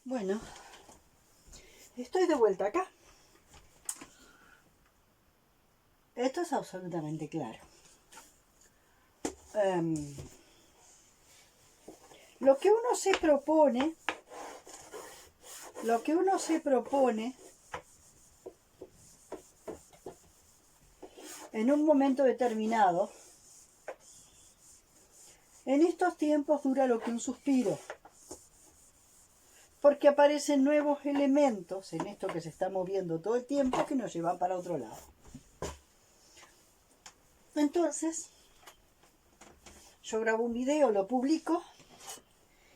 Bueno, estoy de vuelta acá. Esto es absolutamente claro. Lo que uno se propone, en un momento determinado, en estos tiempos dura lo que un suspiro, porque aparecen nuevos elementos en esto que se está moviendo todo el tiempo que nos llevan para otro lado. Entonces, yo grabo un video, lo publico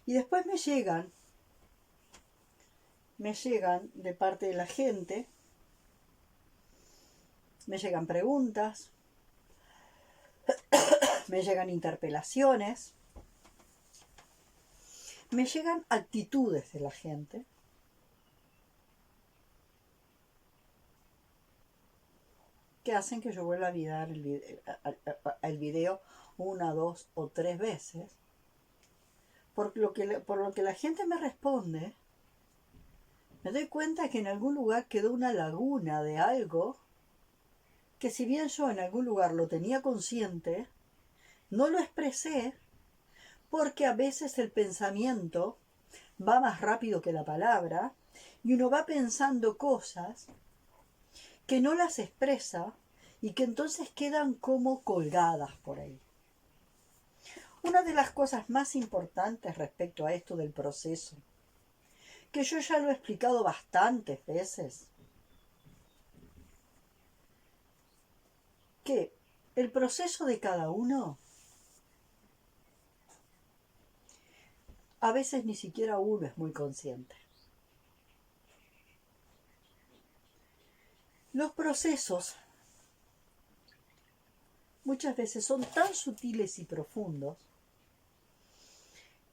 y después me llegan de parte de la gente, me llegan preguntas, me llegan interpelaciones, me llegan actitudes de la gente que hacen que yo vuelva a mirar el video una, dos o tres veces. Por lo que la gente me responde, me doy cuenta que en algún lugar quedó una laguna de algo que, si bien yo en algún lugar lo tenía consciente, no lo expresé porque a veces el pensamiento va más rápido que la palabra y uno va pensando cosas que no las expresa y que entonces quedan como colgadas por ahí. Una de las cosas más importantes respecto a esto del proceso, que yo ya lo he explicado bastantes veces, que el proceso de cada uno a veces ni siquiera uno es muy consciente. Los procesos muchas veces son tan sutiles y profundos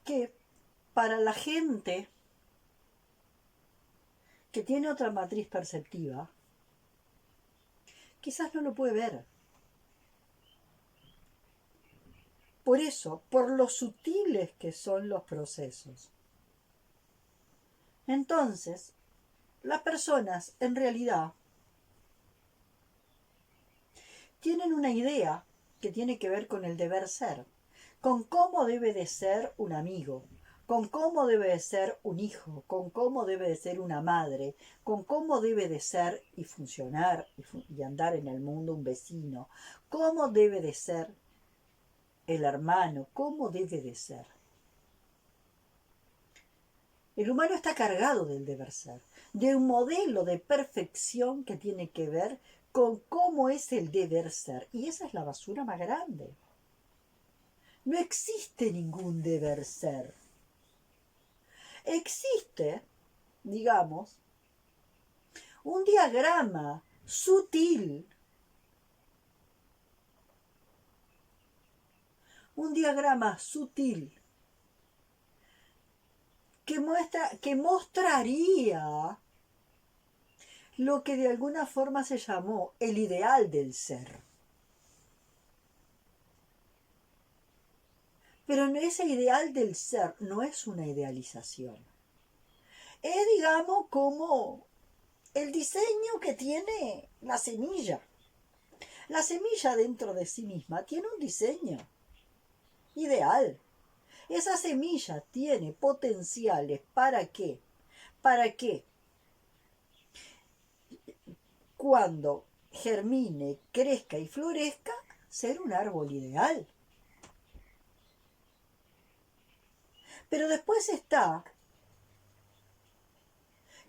que para la gente que tiene otra matriz perceptiva, quizás no lo puede ver. Por eso, por lo sutiles que son los procesos. Entonces, las personas en realidad tienen una idea que tiene que ver con el deber ser, con cómo debe de ser un amigo, con cómo debe de ser un hijo, con cómo debe de ser una madre, con cómo debe de ser y funcionar y andar en el mundo un vecino, cómo debe de ser el hermano, cómo debe de ser. El humano está cargado del deber ser, de un modelo de perfección que tiene que ver con cómo es el deber ser. Y esa es la basura más grande. No existe ningún deber ser. Existe, digamos, un diagrama sutil, que mostraría lo que de alguna forma se llamó el ideal del ser. Pero ese ideal del ser no es una idealización. Es, digamos, como el diseño que tiene la semilla. La semilla dentro de sí misma tiene un diseño ideal. Esa semilla tiene potenciales ¿para qué? Para que cuando germine, crezca y florezca, ser un árbol ideal. Pero después está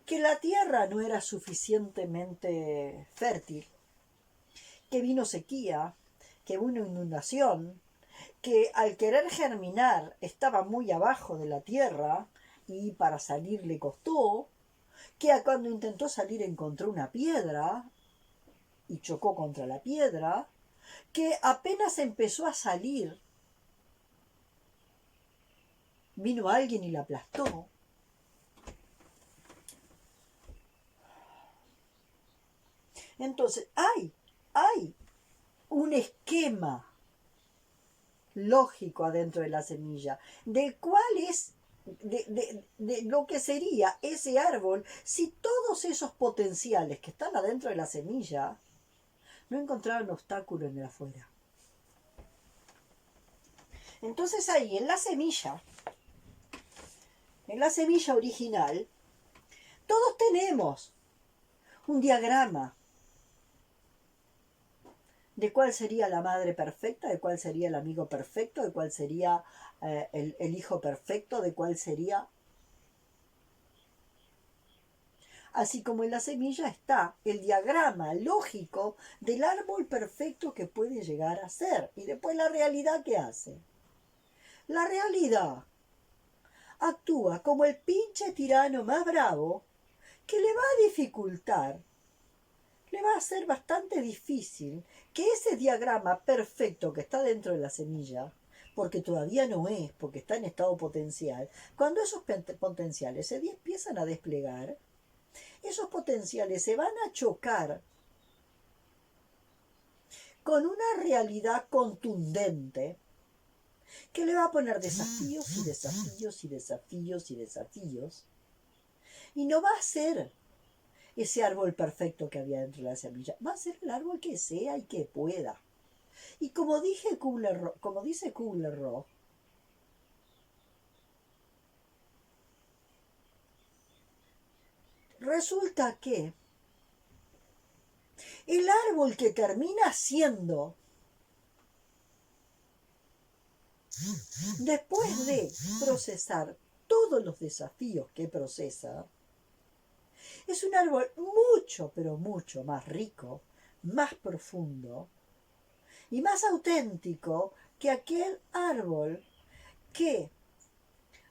que la tierra no era suficientemente fértil, que vino sequía, que vino inundación, que al querer germinar estaba muy abajo de la tierra y para salir le costó, que cuando intentó salir encontró una piedra y chocó contra la piedra, que apenas empezó a salir, vino alguien y la aplastó. Entonces, hay un esquema lógico adentro de la semilla, del cual es de lo que sería ese árbol si todos esos potenciales que están adentro de la semilla no encontraran obstáculo en el afuera. Entonces ahí, en la semilla original, todos tenemos un diagrama de cuál sería la madre perfecta, de cuál sería el amigo perfecto, de cuál sería el hijo perfecto, de cuál sería... Así como en la semilla está el diagrama lógico del árbol perfecto que puede llegar a ser. Y después la realidad, ¿qué hace? La realidad actúa como el pinche tirano más bravo que le va a dificultar, le va a ser bastante difícil que ese diagrama perfecto que está dentro de la semilla, porque todavía no es, porque está en estado potencial, cuando esos potenciales se empiezan a desplegar, esos potenciales se van a chocar con una realidad contundente que le va a poner desafíos y desafíos y desafíos y desafíos, y no va a ser ese árbol perfecto que había dentro de la semilla, va a ser el árbol que sea y que pueda. Y como dice Kubler-Ross, resulta que el árbol que termina siendo, después de procesar todos los desafíos que procesa, es un árbol mucho, pero mucho más rico, más profundo y más auténtico que aquel árbol que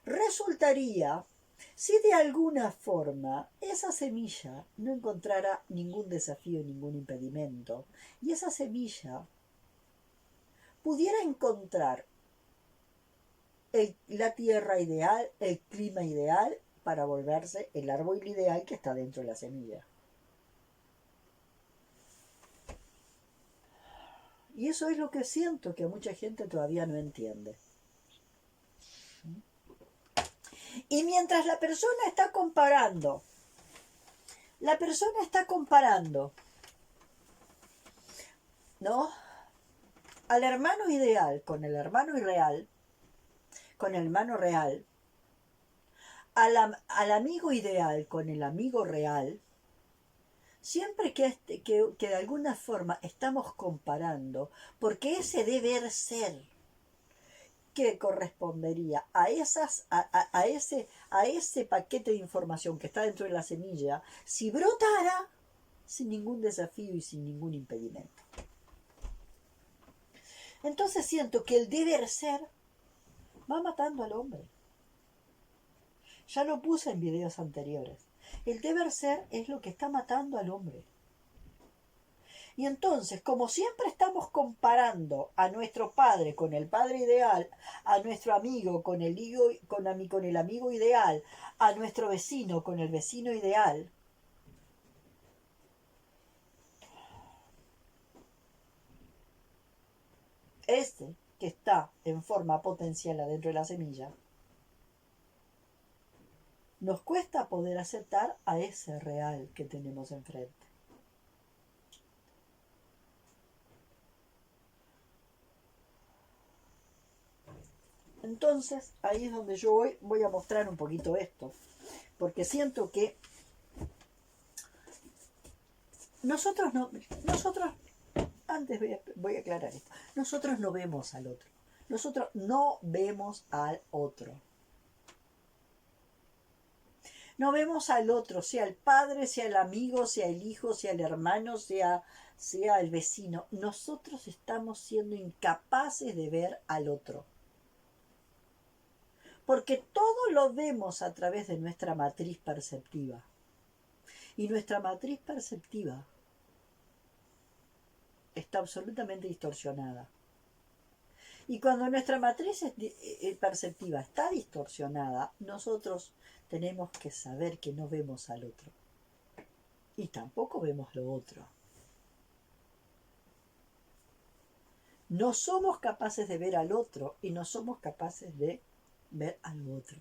resultaría si de alguna forma esa semilla no encontrara ningún desafío, ningún impedimento, y esa semilla pudiera encontrar la tierra ideal, el clima ideal, para volverse el árbol ideal que está dentro de la semilla. Y eso es lo que siento que mucha gente todavía no entiende. Y mientras la persona está comparando, ¿no? Al hermano ideal con el hermano irreal, con el hermano real, al amigo ideal con el amigo real, siempre que de alguna forma estamos comparando, porque ese deber ser que correspondería a ese paquete de información que está dentro de la semilla, si brotara sin ningún desafío y sin ningún impedimento. Entonces siento que el deber ser va matando al hombre. Ya lo puse en videos anteriores. El deber ser es lo que está matando al hombre. Y entonces, como siempre estamos comparando a nuestro padre con el padre ideal, a nuestro amigo con el amigo ideal, a nuestro vecino con el vecino ideal, este que está en forma potencial adentro de la semilla, nos cuesta poder aceptar a ese real que tenemos enfrente. Entonces, ahí es donde yo voy a mostrar un poquito esto, porque siento que nosotros, antes voy a aclarar esto, nosotros no vemos al otro, nosotros no vemos al otro. No vemos al otro, sea el padre, sea el amigo, sea el hijo, sea el hermano, sea el vecino. Nosotros estamos siendo incapaces de ver al otro. Porque todo lo vemos a través de nuestra matriz perceptiva. Y nuestra matriz perceptiva está absolutamente distorsionada. Y cuando nuestra matriz perceptiva está distorsionada, nosotros tenemos que saber que no vemos al otro. Y tampoco vemos lo otro. No somos capaces de ver al otro y no somos capaces de ver al otro.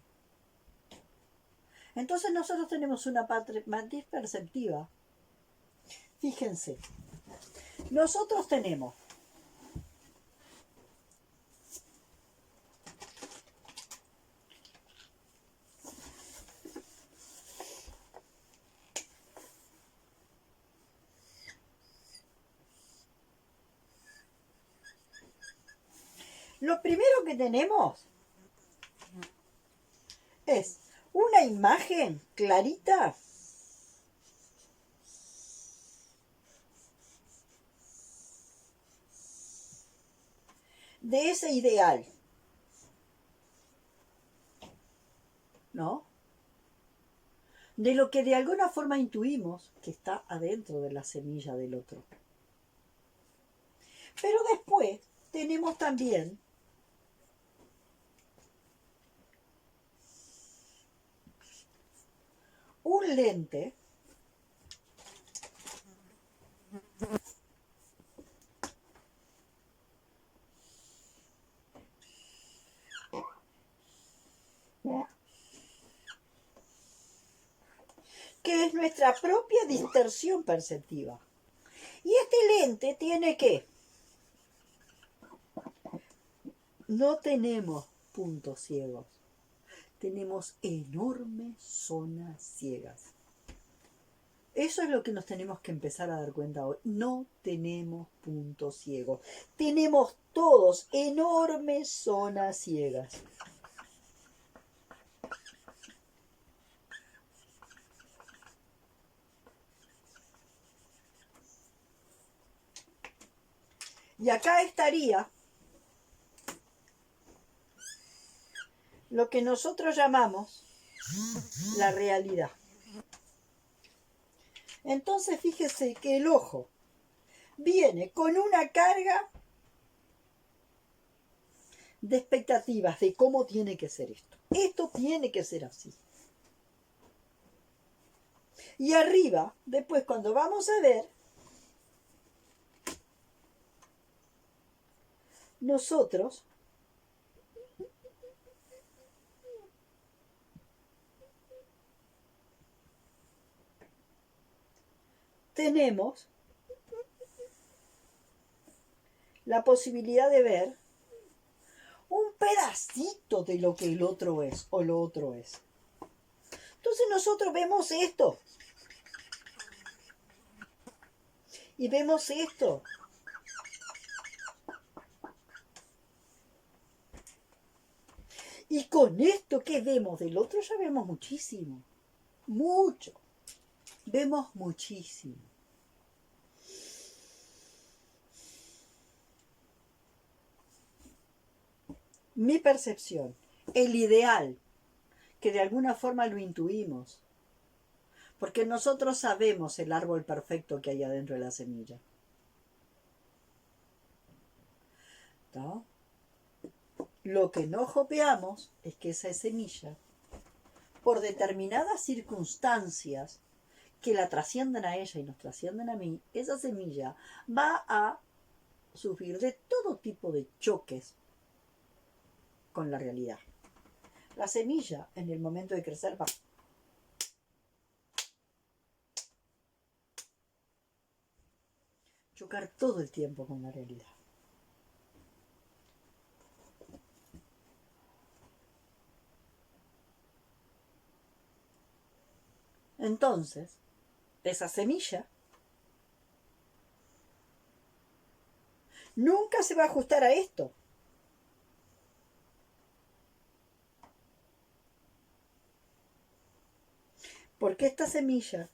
Entonces nosotros tenemos una matriz perceptiva. Fíjense, nosotros tenemos lo primero que tenemos es una imagen clarita de ese ideal, ¿no? De lo que de alguna forma intuimos que está adentro de la semilla del otro. Pero después tenemos también un lente que es nuestra propia distorsión perceptiva. Y este lente tiene que... No tenemos puntos ciegos, tenemos enormes zonas ciegas. Eso es lo que nos tenemos que empezar a dar cuenta hoy. No tenemos puntos ciegos, tenemos todos enormes zonas ciegas. Y acá estaría lo que nosotros llamamos la realidad. Entonces fíjese que el ojo viene con una carga de expectativas de cómo tiene que ser esto. Esto tiene que ser así. Y arriba, después cuando vamos a ver, nosotros tenemos la posibilidad de ver un pedacito de lo que el otro es o lo otro es. Entonces nosotros vemos esto y vemos esto. Y con esto que vemos del otro ya vemos muchísimo, mucho. Vemos muchísimo. Mi percepción, el ideal, que de alguna forma lo intuimos, porque nosotros sabemos el árbol perfecto que hay adentro de la semilla. ¿No? Lo que no jopeamos es que esa semilla, por determinadas circunstancias que la trascienden a ella y nos trascienden a mí, esa semilla va a sufrir de todo tipo de choques con la realidad. La semilla, en el momento de crecer, va a chocar todo el tiempo con la realidad. Entonces, esa semilla nunca se va a ajustar a esto. Porque esta semilla,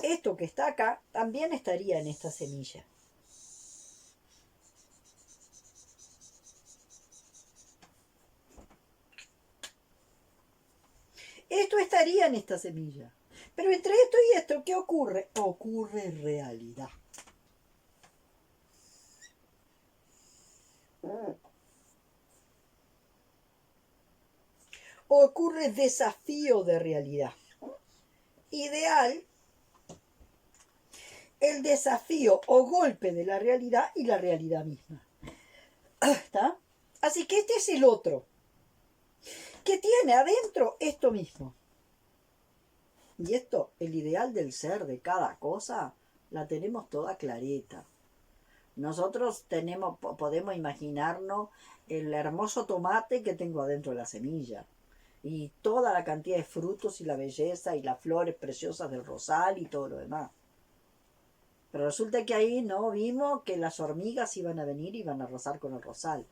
esto que está acá, también estaría en esta semilla. Esto estaría en esta semilla. Pero entre esto y esto, ¿qué ocurre? Ocurre realidad. Ocurre desafío de realidad. Ideal, el desafío o golpe de la realidad y la realidad misma. ¿Está? Así que este es el otro. que tiene adentro esto mismo. Y esto, el ideal del ser de cada cosa, la tenemos toda clarita. Nosotros podemos imaginarnos el hermoso tomate que tengo adentro de la semilla. Y toda la cantidad de frutos y la belleza y las flores preciosas del rosal y todo lo demás. Pero resulta que ahí no vimos que las hormigas iban a venir y iban a rozar con el rosal.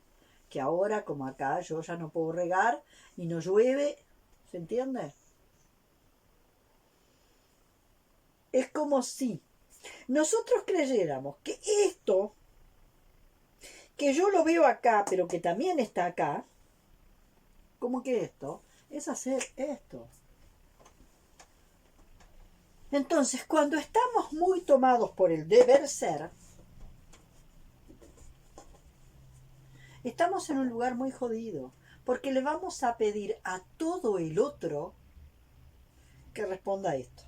Que ahora, como acá, yo ya no puedo regar y no llueve. ¿Se entiende? Es como si nosotros creyéramos que esto, que yo lo veo acá, pero que también está acá, como que esto, es hacer esto. Entonces, cuando estamos muy tomados por el deber ser, estamos en un lugar muy jodido, porque le vamos a pedir a todo el otro que responda a esto.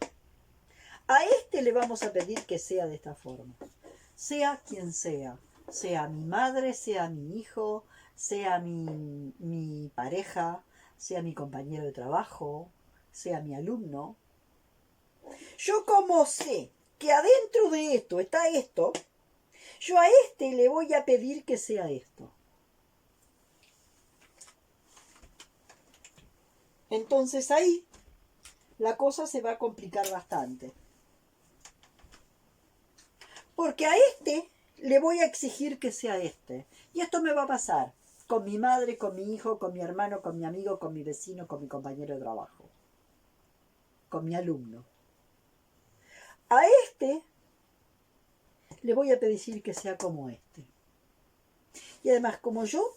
A este le vamos a pedir que sea de esta forma, sea quien sea mi madre, sea mi hijo, sea mi pareja, sea mi compañero de trabajo, sea mi alumno. Yo como sé que adentro de esto está esto, yo a este le voy a pedir que sea esto. Entonces ahí la cosa se va a complicar bastante. Porque a este le voy a exigir que sea este. Y esto me va a pasar con mi madre, con mi hijo, con mi hermano, con mi amigo, con mi vecino, con mi compañero de trabajo, con mi alumno. A este le voy a pedir que sea como este. Y además, como yo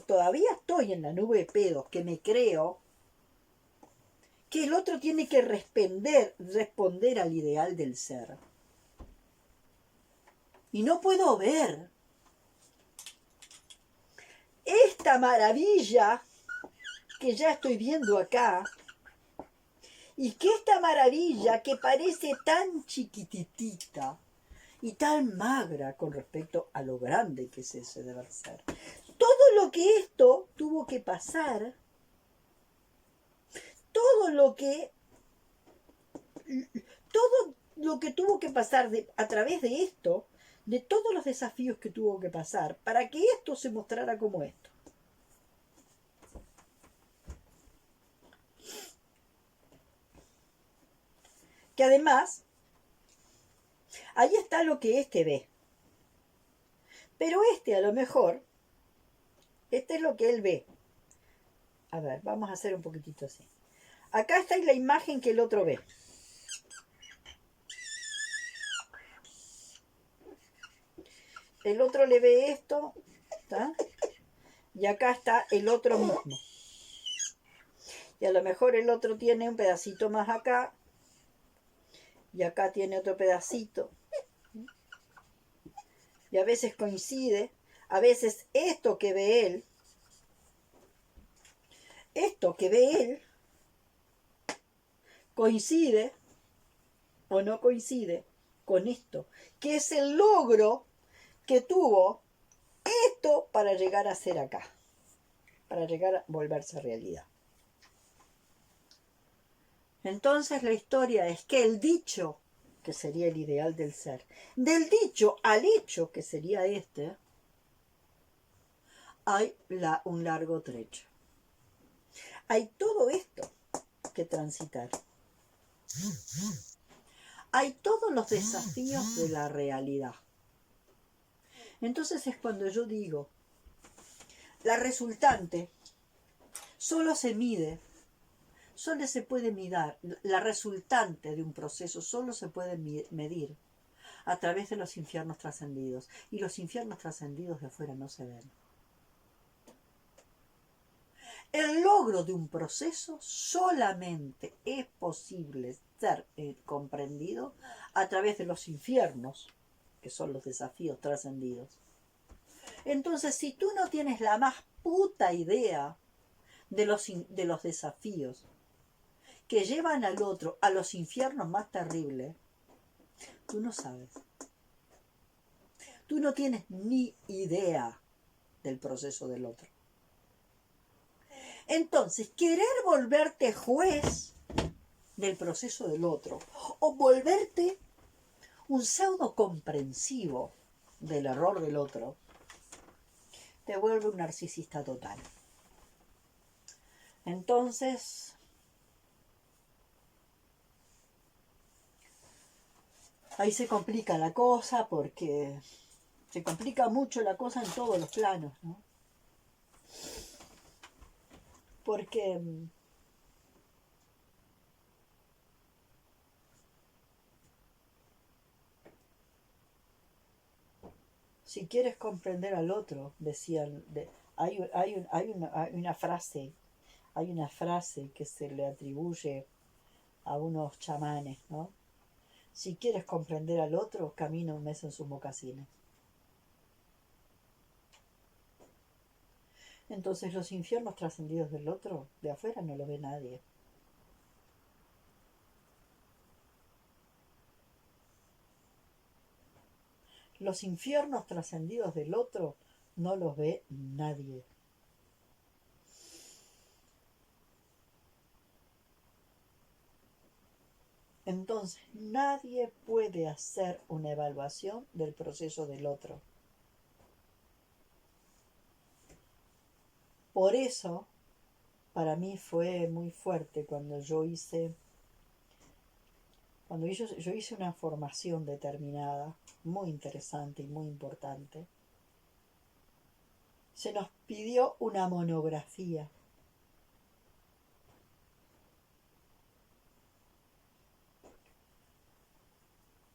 todavía estoy en la nube de pedos que me creo, que el otro tiene que responder al ideal del ser. Y no puedo ver esta maravilla que ya estoy viendo acá, y que esta maravilla que parece tan chiquititita y tan magra con respecto a lo grande que es ese deber ser. Todo lo que esto tuvo que pasar, todo lo que tuvo que pasar a través de esto, de todos los desafíos que tuvo que pasar, para que esto se mostrara como esto. Que además, ahí está lo que este ve. Pero este a lo mejor, este es lo que él ve. A ver, vamos a hacer un poquitito así. Acá está la imagen que el otro ve. El otro le ve esto, ¿está? Y acá está el otro mismo. Y a lo mejor el otro tiene un pedacito más acá. Y acá tiene otro pedacito. Y a veces coincide. A veces esto que ve él coincide o no coincide con esto, que es el logro que tuvo esto para llegar a ser acá, para llegar a volverse realidad. Entonces la historia es que el dicho, que sería el ideal del ser, del dicho al hecho, que sería este, hay un largo trecho. Hay todo esto que transitar. Hay todos los desafíos de la realidad. Entonces es cuando yo digo, la resultante solo se mide, solo se puede mirar, la resultante de un proceso solo se puede medir a través de los infiernos trascendidos. Y los infiernos trascendidos de afuera no se ven. El logro de un proceso solamente es posible ser comprendido a través de los infiernos, que son los desafíos trascendidos. Entonces, si tú no tienes la más puta idea de los desafíos que llevan al otro a los infiernos más terribles, tú no sabes. Tú no tienes ni idea del proceso del otro. Entonces, querer volverte juez del proceso del otro o volverte un pseudo comprensivo del error del otro, te vuelve un narcisista total. Entonces, ahí se complica la cosa porque se complica mucho la cosa en todos los planos, ¿no? Porque si quieres comprender al otro, decían, hay una frase que se le atribuye a unos chamanes, ¿no? Si quieres comprender al otro, camina un mes en sus mocasines. Entonces los infiernos trascendidos del otro, de afuera no lo ve nadie. Los infiernos trascendidos del otro no los ve nadie. Entonces nadie puede hacer una evaluación del proceso del otro. Por eso, para mí fue muy fuerte cuando yo hice una formación determinada, muy interesante y muy importante. Se nos pidió una monografía.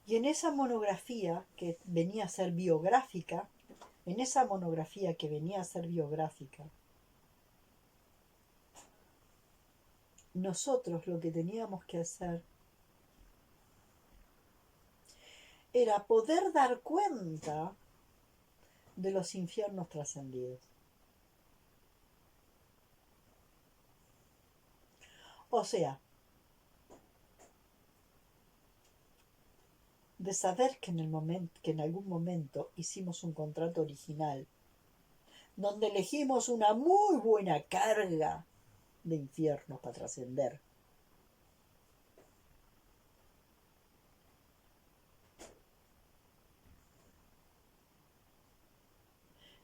Y en esa monografía que venía a ser biográfica, nosotros lo que teníamos que hacer era poder dar cuenta de los infiernos trascendidos. O sea, de saber que en algún momento hicimos un contrato original donde elegimos una muy buena carga de infiernos para trascender.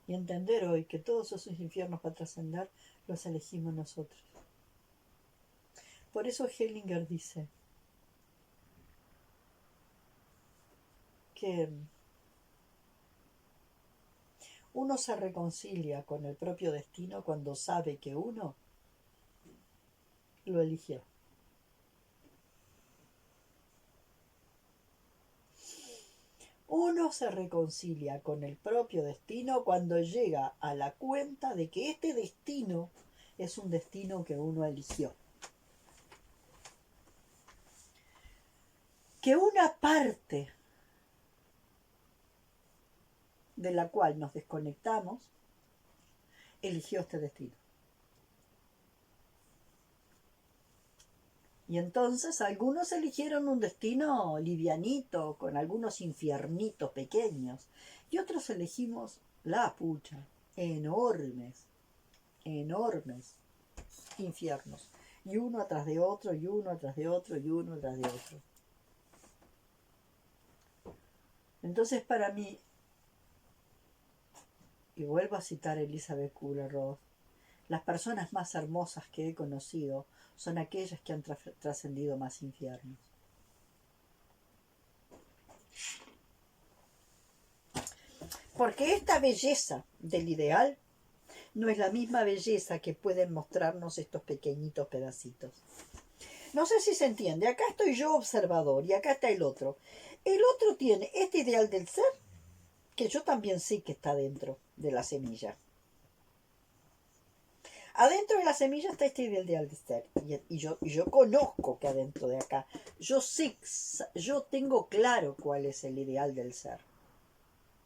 Y entender hoy que todos esos infiernos para trascender los elegimos nosotros. Por eso Hellinger dice que uno se reconcilia con el propio destino cuando sabe que uno lo eligió. Uno se reconcilia con el propio destino cuando llega a la cuenta de que este destino es un destino que uno eligió. Que una parte de la cual nos desconectamos eligió este destino. Y entonces algunos eligieron un destino livianito, con algunos infiernitos pequeños, y otros elegimos la pucha, enormes infiernos, y uno atrás de otro, y uno atrás de otro, y uno atrás de otro. Entonces para mí, y vuelvo a citar a Elizabeth Kubler-Ross, las personas más hermosas que he conocido son aquellas que han trascendido más infiernos. Porque esta belleza del ideal no es la misma belleza que pueden mostrarnos estos pequeñitos pedacitos. No sé si se entiende. Acá estoy yo observador y acá está el otro. El otro tiene este ideal del ser que yo también sé que está dentro de la semilla. Adentro de la semilla está este ideal del ser. Y yo conozco que adentro de acá, yo tengo claro cuál es el ideal del ser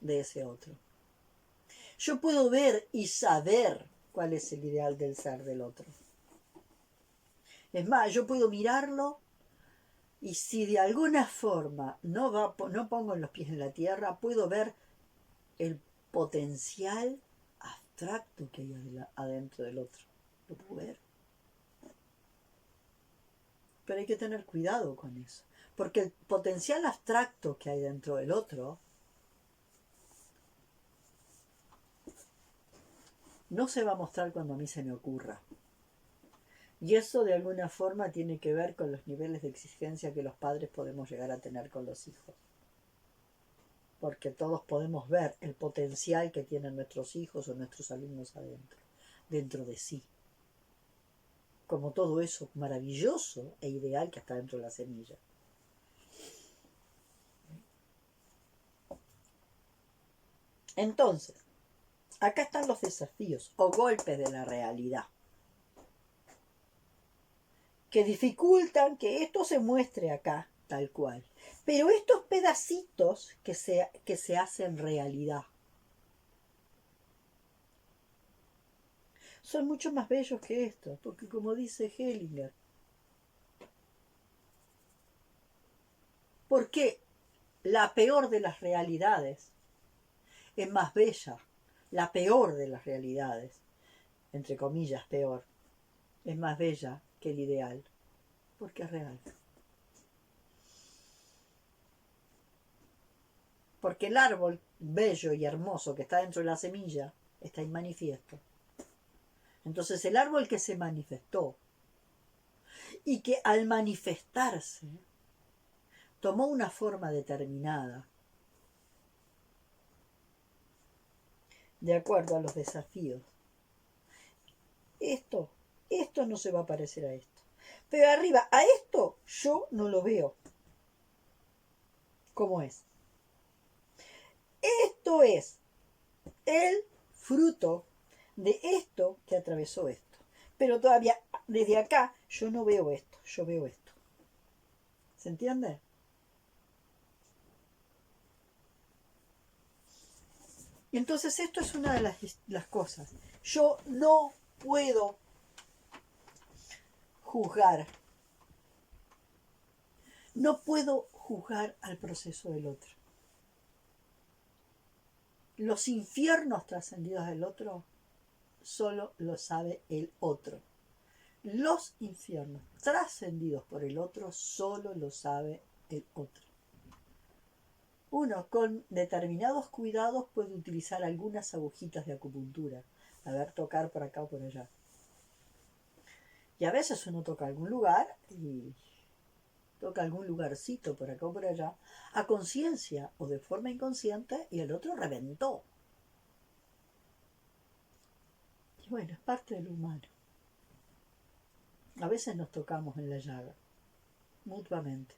de ese otro. Yo puedo ver y saber cuál es el ideal del ser del otro. Es más, yo puedo mirarlo y si de alguna forma no pongo los pies en la tierra, puedo ver el potencial abstracto que hay adentro del otro. lo puedo ver. Pero hay que tener cuidado con eso, porque el potencial abstracto que hay dentro del otro no se va a mostrar cuando a mí se me ocurra. Y eso de alguna forma tiene que ver con los niveles de exigencia que los padres podemos llegar a tener con los hijos. Porque todos podemos ver el potencial que tienen nuestros hijos o nuestros alumnos adentro, dentro de sí. Como todo eso maravilloso e ideal que está dentro de la semilla. Entonces, acá están los desafíos o golpes de la realidad que dificultan que esto se muestre acá tal cual. Pero estos pedacitos que se hacen realidad son mucho más bellos que esto, porque como dice Hellinger, porque la peor de las realidades es más bella, la peor de las realidades, entre comillas peor, es más bella que el ideal, porque es real. Porque el árbol bello y hermoso que está dentro de la semilla está en manifiesto. Entonces el árbol que se manifestó y que al manifestarse tomó una forma determinada de acuerdo a los desafíos. Esto no se va a parecer a esto. Pero arriba, a esto yo no lo veo como es. Esto es el fruto de esto que atravesó esto. Pero todavía desde acá yo no veo esto, yo veo esto. ¿Se entiende? Y entonces esto es una de las cosas. Yo no puedo juzgar. No puedo juzgar al proceso del otro. Los infiernos trascendidos del otro solo lo sabe el otro. Los infiernos trascendidos por el otro solo lo sabe el otro. Uno con determinados cuidados puede utilizar algunas agujitas de acupuntura, a ver, tocar por acá o por allá. Y a veces uno toca algún lugar y toca algún lugarcito por acá o por allá, a conciencia o de forma inconsciente, y el otro reventó. Y bueno, es parte del humano. A veces nos tocamos en la llaga, mutuamente.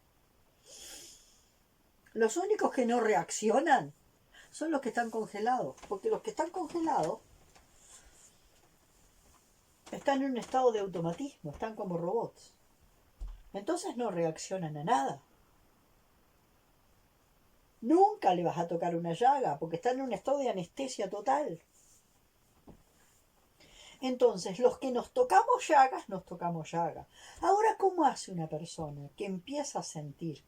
Los únicos que no reaccionan son los que están congelados, porque los que están congelados están en un estado de automatismo, están como robots. Entonces no reaccionan a nada. Nunca le vas a tocar una llaga, porque están en un estado de anestesia total. Entonces, los que nos tocamos llagas, nos tocamos llagas. Ahora, ¿cómo hace una persona que empieza a sentir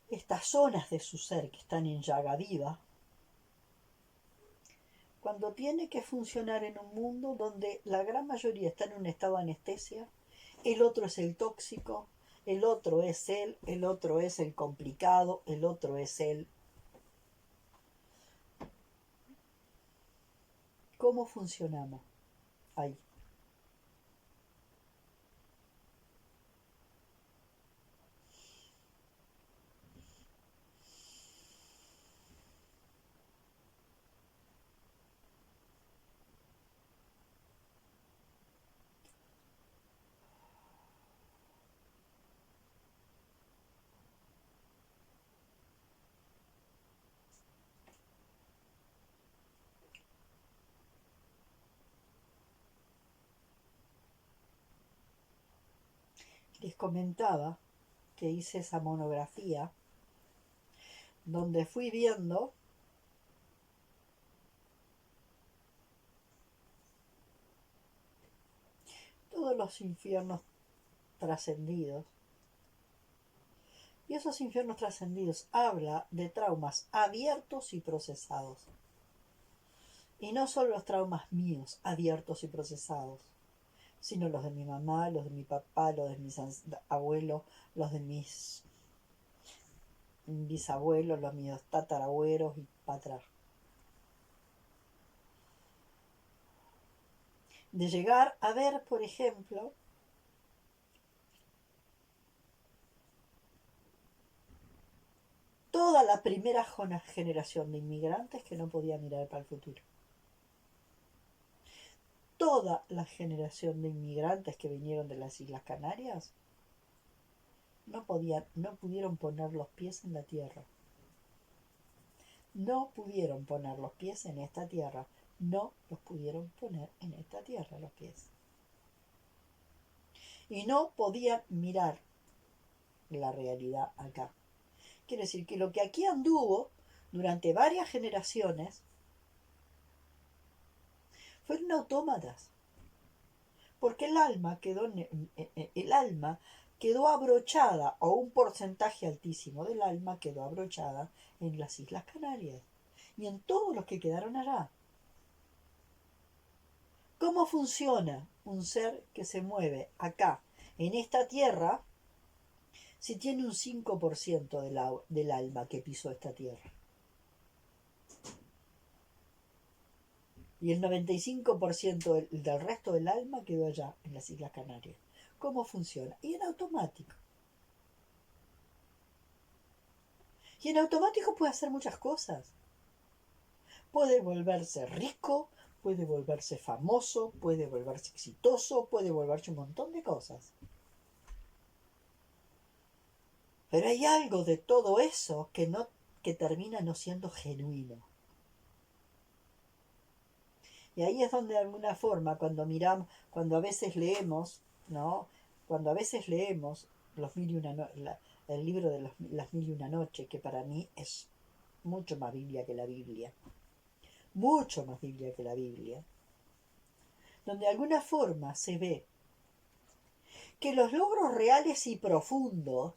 estas zonas de su ser que están en llaga viva, cuando tiene que funcionar en un mundo donde la gran mayoría está en un estado de anestesia, el otro es el tóxico, el otro es él, el otro es el complicado, el otro es él? ¿Cómo funcionamos ahí? Les comentaba que hice esa monografía donde fui viendo todos los infiernos trascendidos. Y esos infiernos trascendidos habla de traumas abiertos y procesados. Y no solo los traumas míos, abiertos y procesados, sino los de mi mamá, los de mi papá, los de mis abuelos, los de mis bisabuelos, los míos tatarabuelos y para de llegar a ver, por ejemplo, toda la primera generación de inmigrantes que no podía mirar para el futuro. Toda la generación de inmigrantes que vinieron de las Islas Canarias no pudieron poner los pies en la tierra. No pudieron poner los pies en esta tierra. No los pudieron poner en esta tierra los pies. Y no podían mirar la realidad acá. Quiere decir que lo que aquí anduvo durante varias generaciones fueron autómatas. Porque el alma quedó abrochada, o un porcentaje altísimo del alma quedó abrochada en las Islas Canarias y en todos los que quedaron allá. ¿Cómo funciona un ser que se mueve acá, en esta tierra, si tiene un 5% del alma que pisó esta tierra? Y el 95% del resto del alma quedó allá, en las Islas Canarias. ¿Cómo funciona? Y en automático. Y en automático puede hacer muchas cosas. Puede volverse rico, puede volverse famoso, puede volverse exitoso, puede volverse un montón de cosas. Pero hay algo de todo eso que termina no siendo genuino. Y ahí es donde de alguna forma cuando a veces leemos, ¿no? Cuando a veces leemos el libro de las mil y una noches, que para mí es mucho más Biblia que la Biblia, mucho más Biblia que la Biblia, donde de alguna forma se ve que los logros reales y profundos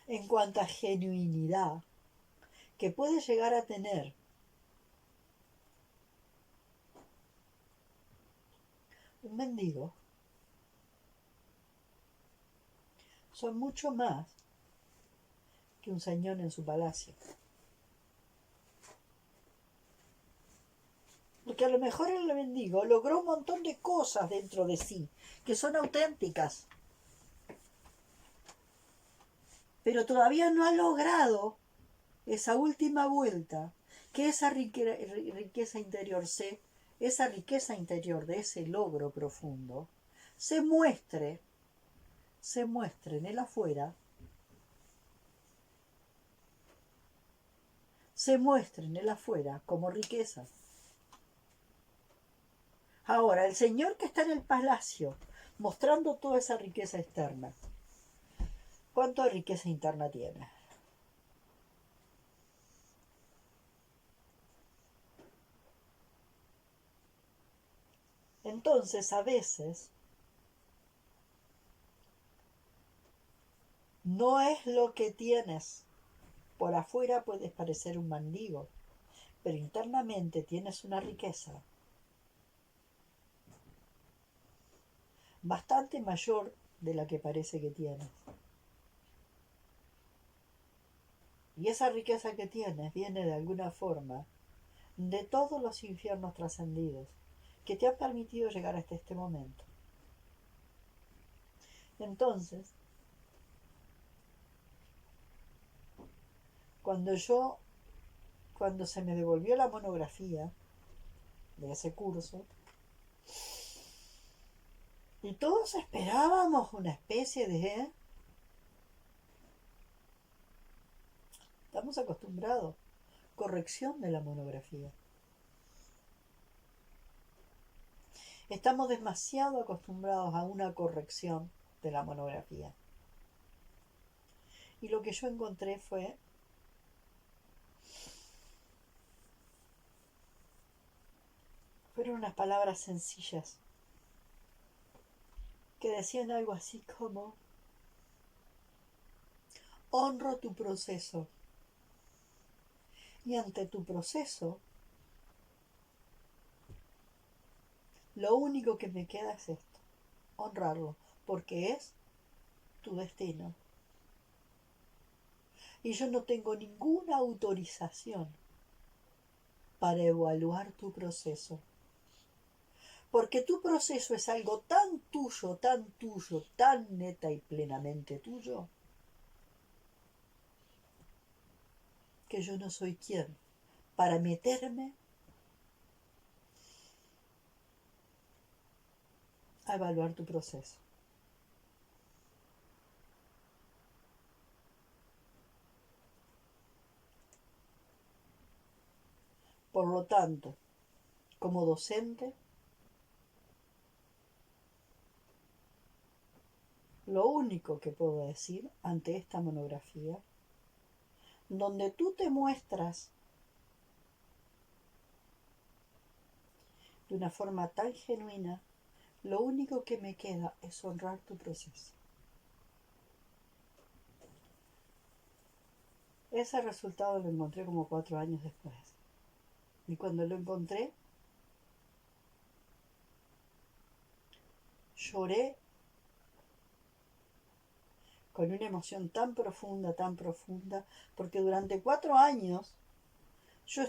en cuanto a genuinidad que puede llegar a tener un mendigo son mucho más que un señor en su palacio. Porque a lo mejor el mendigo logró un montón de cosas dentro de sí, que son auténticas, pero todavía no ha logrado esa última vuelta, que esa riqueza interior esa riqueza interior de ese logro profundo, se muestre en el afuera, como riqueza. Ahora, el señor que está en el palacio, mostrando toda esa riqueza externa, ¿cuánto de riqueza interna tiene? Entonces, a veces, no es lo que tienes. Por afuera puedes parecer un mendigo, pero internamente tienes una riqueza bastante mayor de la que parece que tienes. Y esa riqueza que tienes viene de alguna forma de todos los infiernos trascendidos que te han permitido llegar hasta este momento. Entonces, cuando se me devolvió la monografía de ese curso, y todos esperábamos una especie de... Estamos acostumbrados. Corrección de la monografía. Estamos demasiado acostumbrados a una corrección de la monografía. Y lo que yo encontré fueron unas palabras sencillas que decían algo así como: honro tu proceso. Y ante tu proceso, lo único que me queda es esto, honrarlo, porque es tu destino. Y yo no tengo ninguna autorización para evaluar tu proceso. Porque tu proceso es algo tan tuyo, tan neta y plenamente tuyo, que yo no soy quien para meterme a evaluar tu proceso. Por lo tanto, como docente, lo único que puedo decir ante esta monografía, donde tú te muestras de una forma tan genuina, lo único que me queda es honrar tu proceso. Ese resultado lo encontré como 4 años después. Y cuando lo encontré, lloré con una emoción tan profunda, porque durante 4 años yo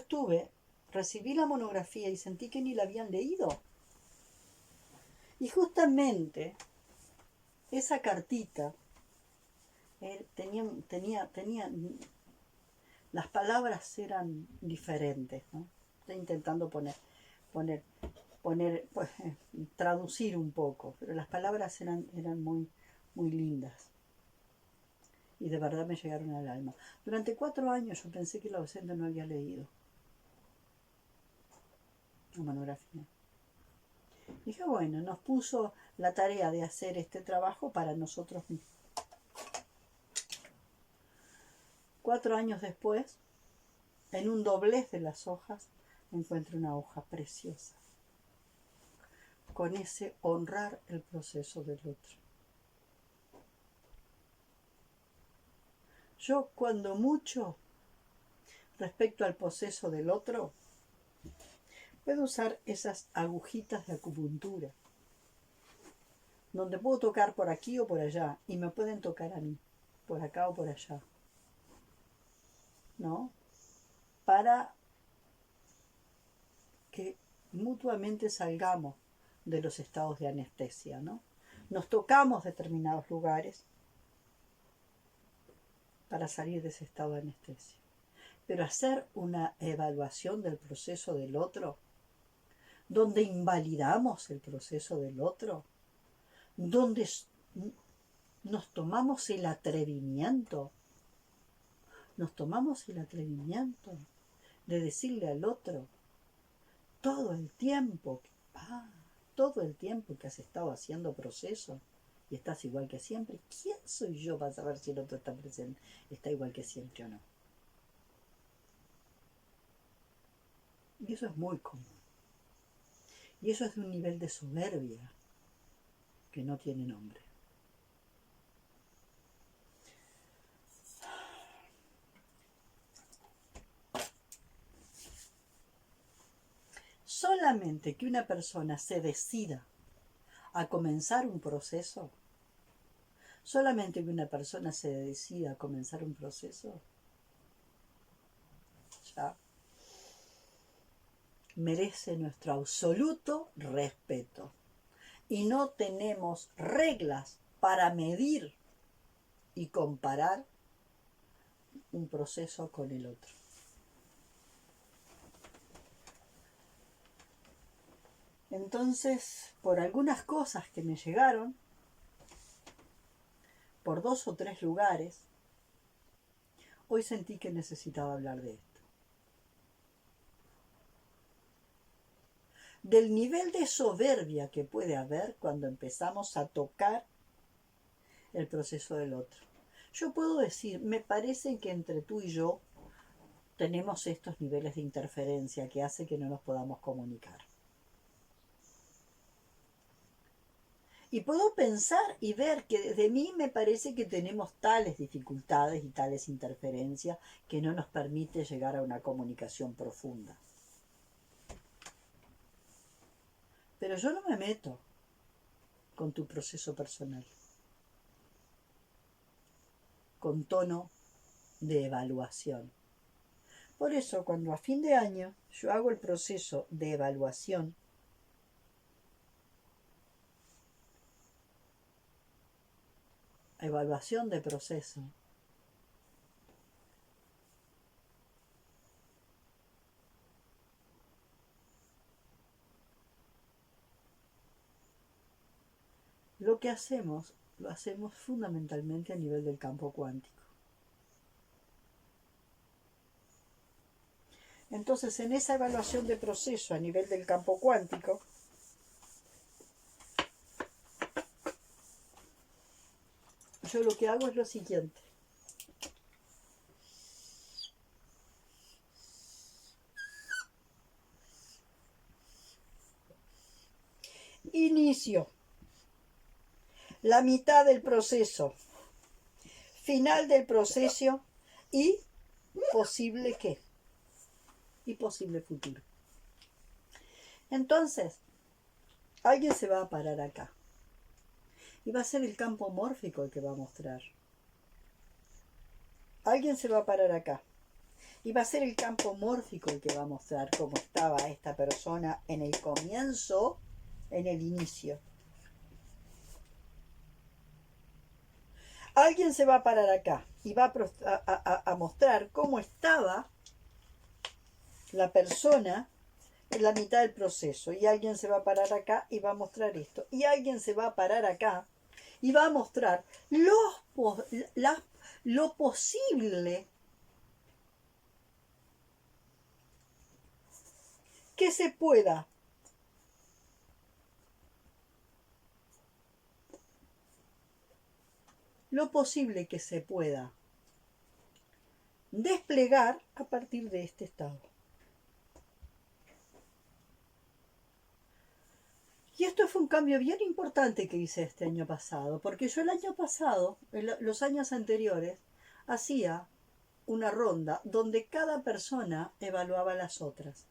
recibí la monografía y sentí que ni la habían leído. Y justamente esa cartita tenía, las palabras eran diferentes, ¿no? Estoy intentando poner, pues, traducir un poco, pero las palabras eran muy, muy lindas. Y de verdad me llegaron al alma. Durante 4 años yo pensé que la docente no había leído la monografía. Dije, bueno, nos puso la tarea de hacer este trabajo para nosotros mismos. 4 años después, en un doblez de las hojas, encuentro una hoja preciosa, con ese honrar el proceso del otro. Yo, cuando mucho, respecto al proceso del otro, puedo usar esas agujitas de acupuntura, donde puedo tocar por aquí o por allá, y me pueden tocar a mí, por acá o por allá, ¿no? Para que mutuamente salgamos de los estados de anestesia, ¿no? Nos tocamos determinados lugares para salir de ese estado de anestesia. Pero hacer una evaluación del proceso del otro, donde invalidamos el proceso del otro, donde nos tomamos el atrevimiento de decirle al otro todo el tiempo, todo el tiempo que has estado haciendo proceso y estás igual que siempre. ¿Quién soy yo para saber si el otro está presente, está igual que siempre o no? Y eso es muy común. Y eso es de un nivel de soberbia que no tiene nombre. Solamente que una persona se decida a comenzar un proceso, ya merece nuestro absoluto respeto. Y no tenemos reglas para medir y comparar un proceso con el otro. Entonces, por algunas cosas que me llegaron, por 2 o 3 lugares, hoy sentí que necesitaba hablar de esto. Del nivel de soberbia que puede haber cuando empezamos a tocar el proceso del otro. Yo puedo decir, me parece que entre tú y yo tenemos estos niveles de interferencia que hace que no nos podamos comunicar. Y puedo pensar y ver que desde mí me parece que tenemos tales dificultades y tales interferencias que no nos permite llegar a una comunicación profunda. Pero yo no me meto con tu proceso personal, con tono de evaluación. Por eso, cuando a fin de año yo hago el proceso de evaluación, de proceso, lo que hacemos, lo hacemos fundamentalmente a nivel del campo cuántico. Entonces, en esa evaluación de proceso a nivel del campo cuántico, yo lo que hago es lo siguiente. Inicio, la mitad del proceso, final del proceso y posible qué, y posible futuro. Entonces, alguien se va a parar acá y va a ser el campo mórfico el que va a mostrar. Alguien se va a parar acá y va a ser el campo mórfico el que va a mostrar cómo estaba esta persona en el comienzo, en el inicio. Alguien se va a parar acá y va a mostrar cómo estaba la persona en la mitad del proceso. Y alguien se va a parar acá y va a mostrar esto. Y alguien se va a parar acá y va a mostrar lo posible que se pueda desplegar a partir de este estado. Y esto fue un cambio bien importante que hice este año pasado, porque yo el año pasado, los años anteriores, hacía una ronda donde cada persona evaluaba a las otras.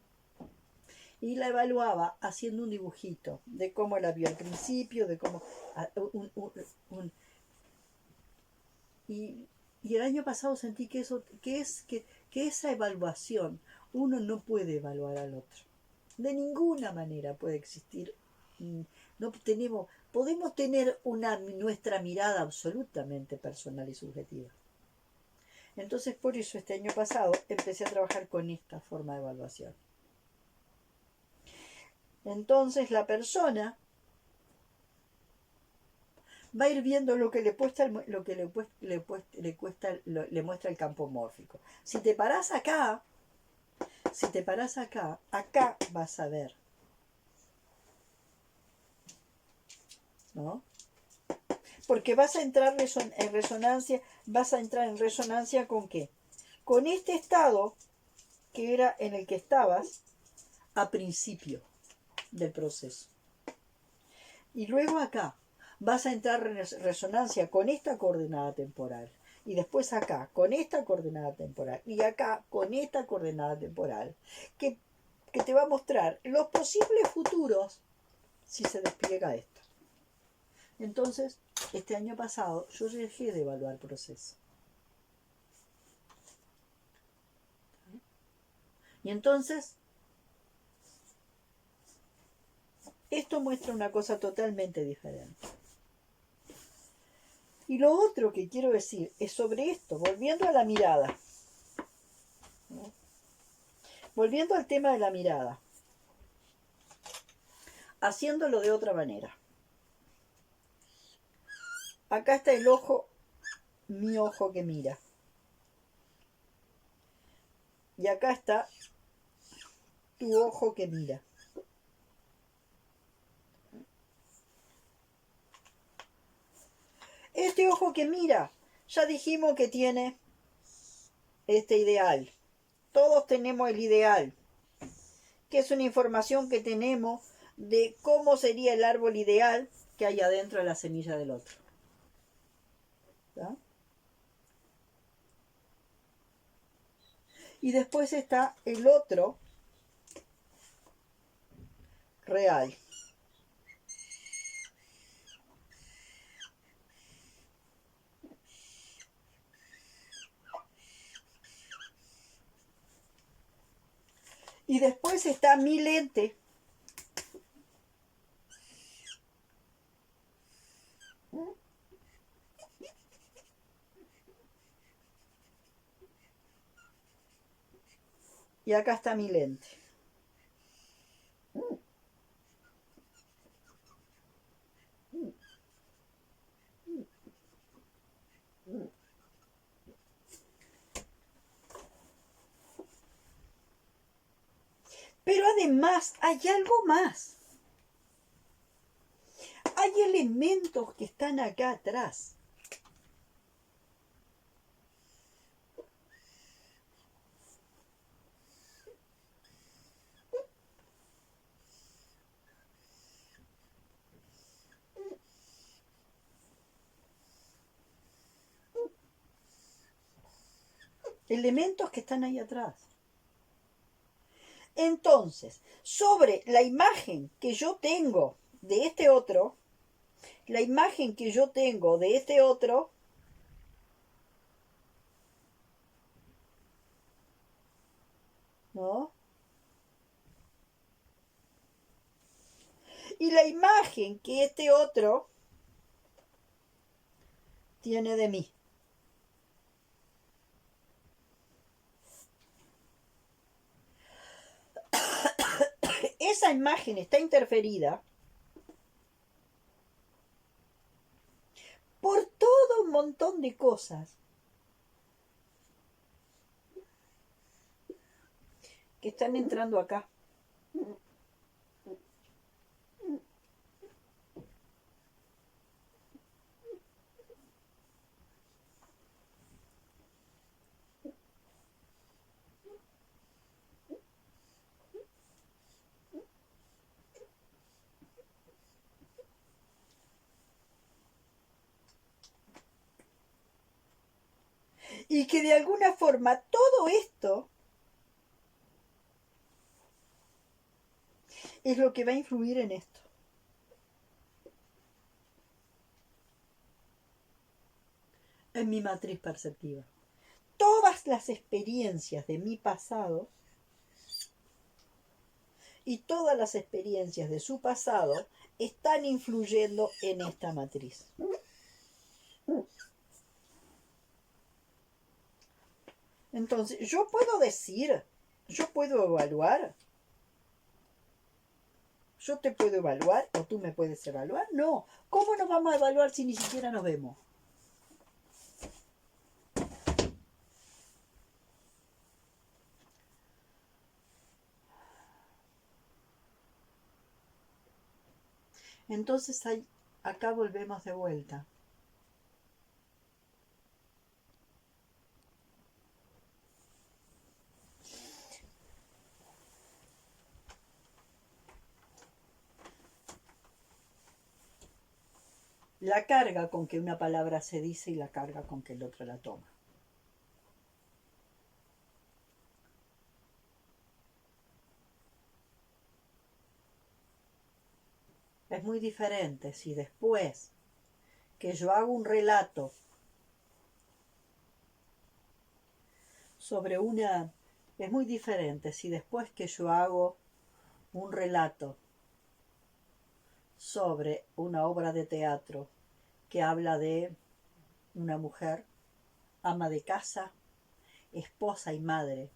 Y la evaluaba haciendo un dibujito de cómo la vio al principio, de cómo... Y el año pasado sentí que esa evaluación, uno no puede evaluar al otro. De ninguna manera puede existir. No podemos tener nuestra mirada absolutamente personal y subjetiva. Entonces, por eso este año pasado empecé a trabajar con esta forma de evaluación. Entonces la persona va a ir viendo lo que le muestra el campo mórfico. Si te parás acá, acá vas a ver, ¿no? Porque vas a entrar en resonancia ¿con qué? Con este estado que era en el que estabas a principio del proceso. Y luego acá vas a entrar en resonancia con esta coordenada temporal. Y después acá con esta coordenada temporal. Y acá con esta coordenada temporal. Que te va a mostrar los posibles futuros si se despliega esto. Entonces, este año pasado yo dejé de evaluar el proceso. Y entonces, esto muestra una cosa totalmente diferente. Y lo otro que quiero decir es sobre esto, volviendo a la mirada. ¿No? Volviendo al tema de la mirada. Haciéndolo de otra manera. Acá está el ojo, mi ojo que mira. Y acá está tu ojo que mira. Este ojo que mira, ya dijimos que tiene este ideal. Todos tenemos el ideal, que es una información que tenemos de cómo sería el árbol ideal que hay adentro de la semilla del otro. ¿Tá? Y después está el otro real. Y después está mi lente. Y acá está mi lente. Pero además hay algo más. Hay elementos que están acá atrás. Elementos que están ahí atrás. Entonces, sobre la imagen que yo tengo de este otro, la imagen que yo tengo de este otro, ¿no? Y la imagen que este otro tiene de mí. Esa imagen está interferida por todo un montón de cosas que están entrando acá. Y que de alguna forma todo esto es lo que va a influir en esto. En mi matriz perceptiva. Todas las experiencias de mi pasado y todas las experiencias de su pasado están influyendo en esta matriz. Entonces, yo puedo decir, yo puedo evaluar, yo te puedo evaluar o tú me puedes evaluar. No, ¿cómo nos vamos a evaluar si ni siquiera nos vemos? Entonces acá volvemos de vuelta. La carga con que una palabra se dice y la carga con que el otro la toma. Es muy diferente si después que yo hago un relato sobre una... Es muy diferente si después que yo hago un relato sobre una obra de teatro que habla de una mujer, ama de casa, esposa y madre,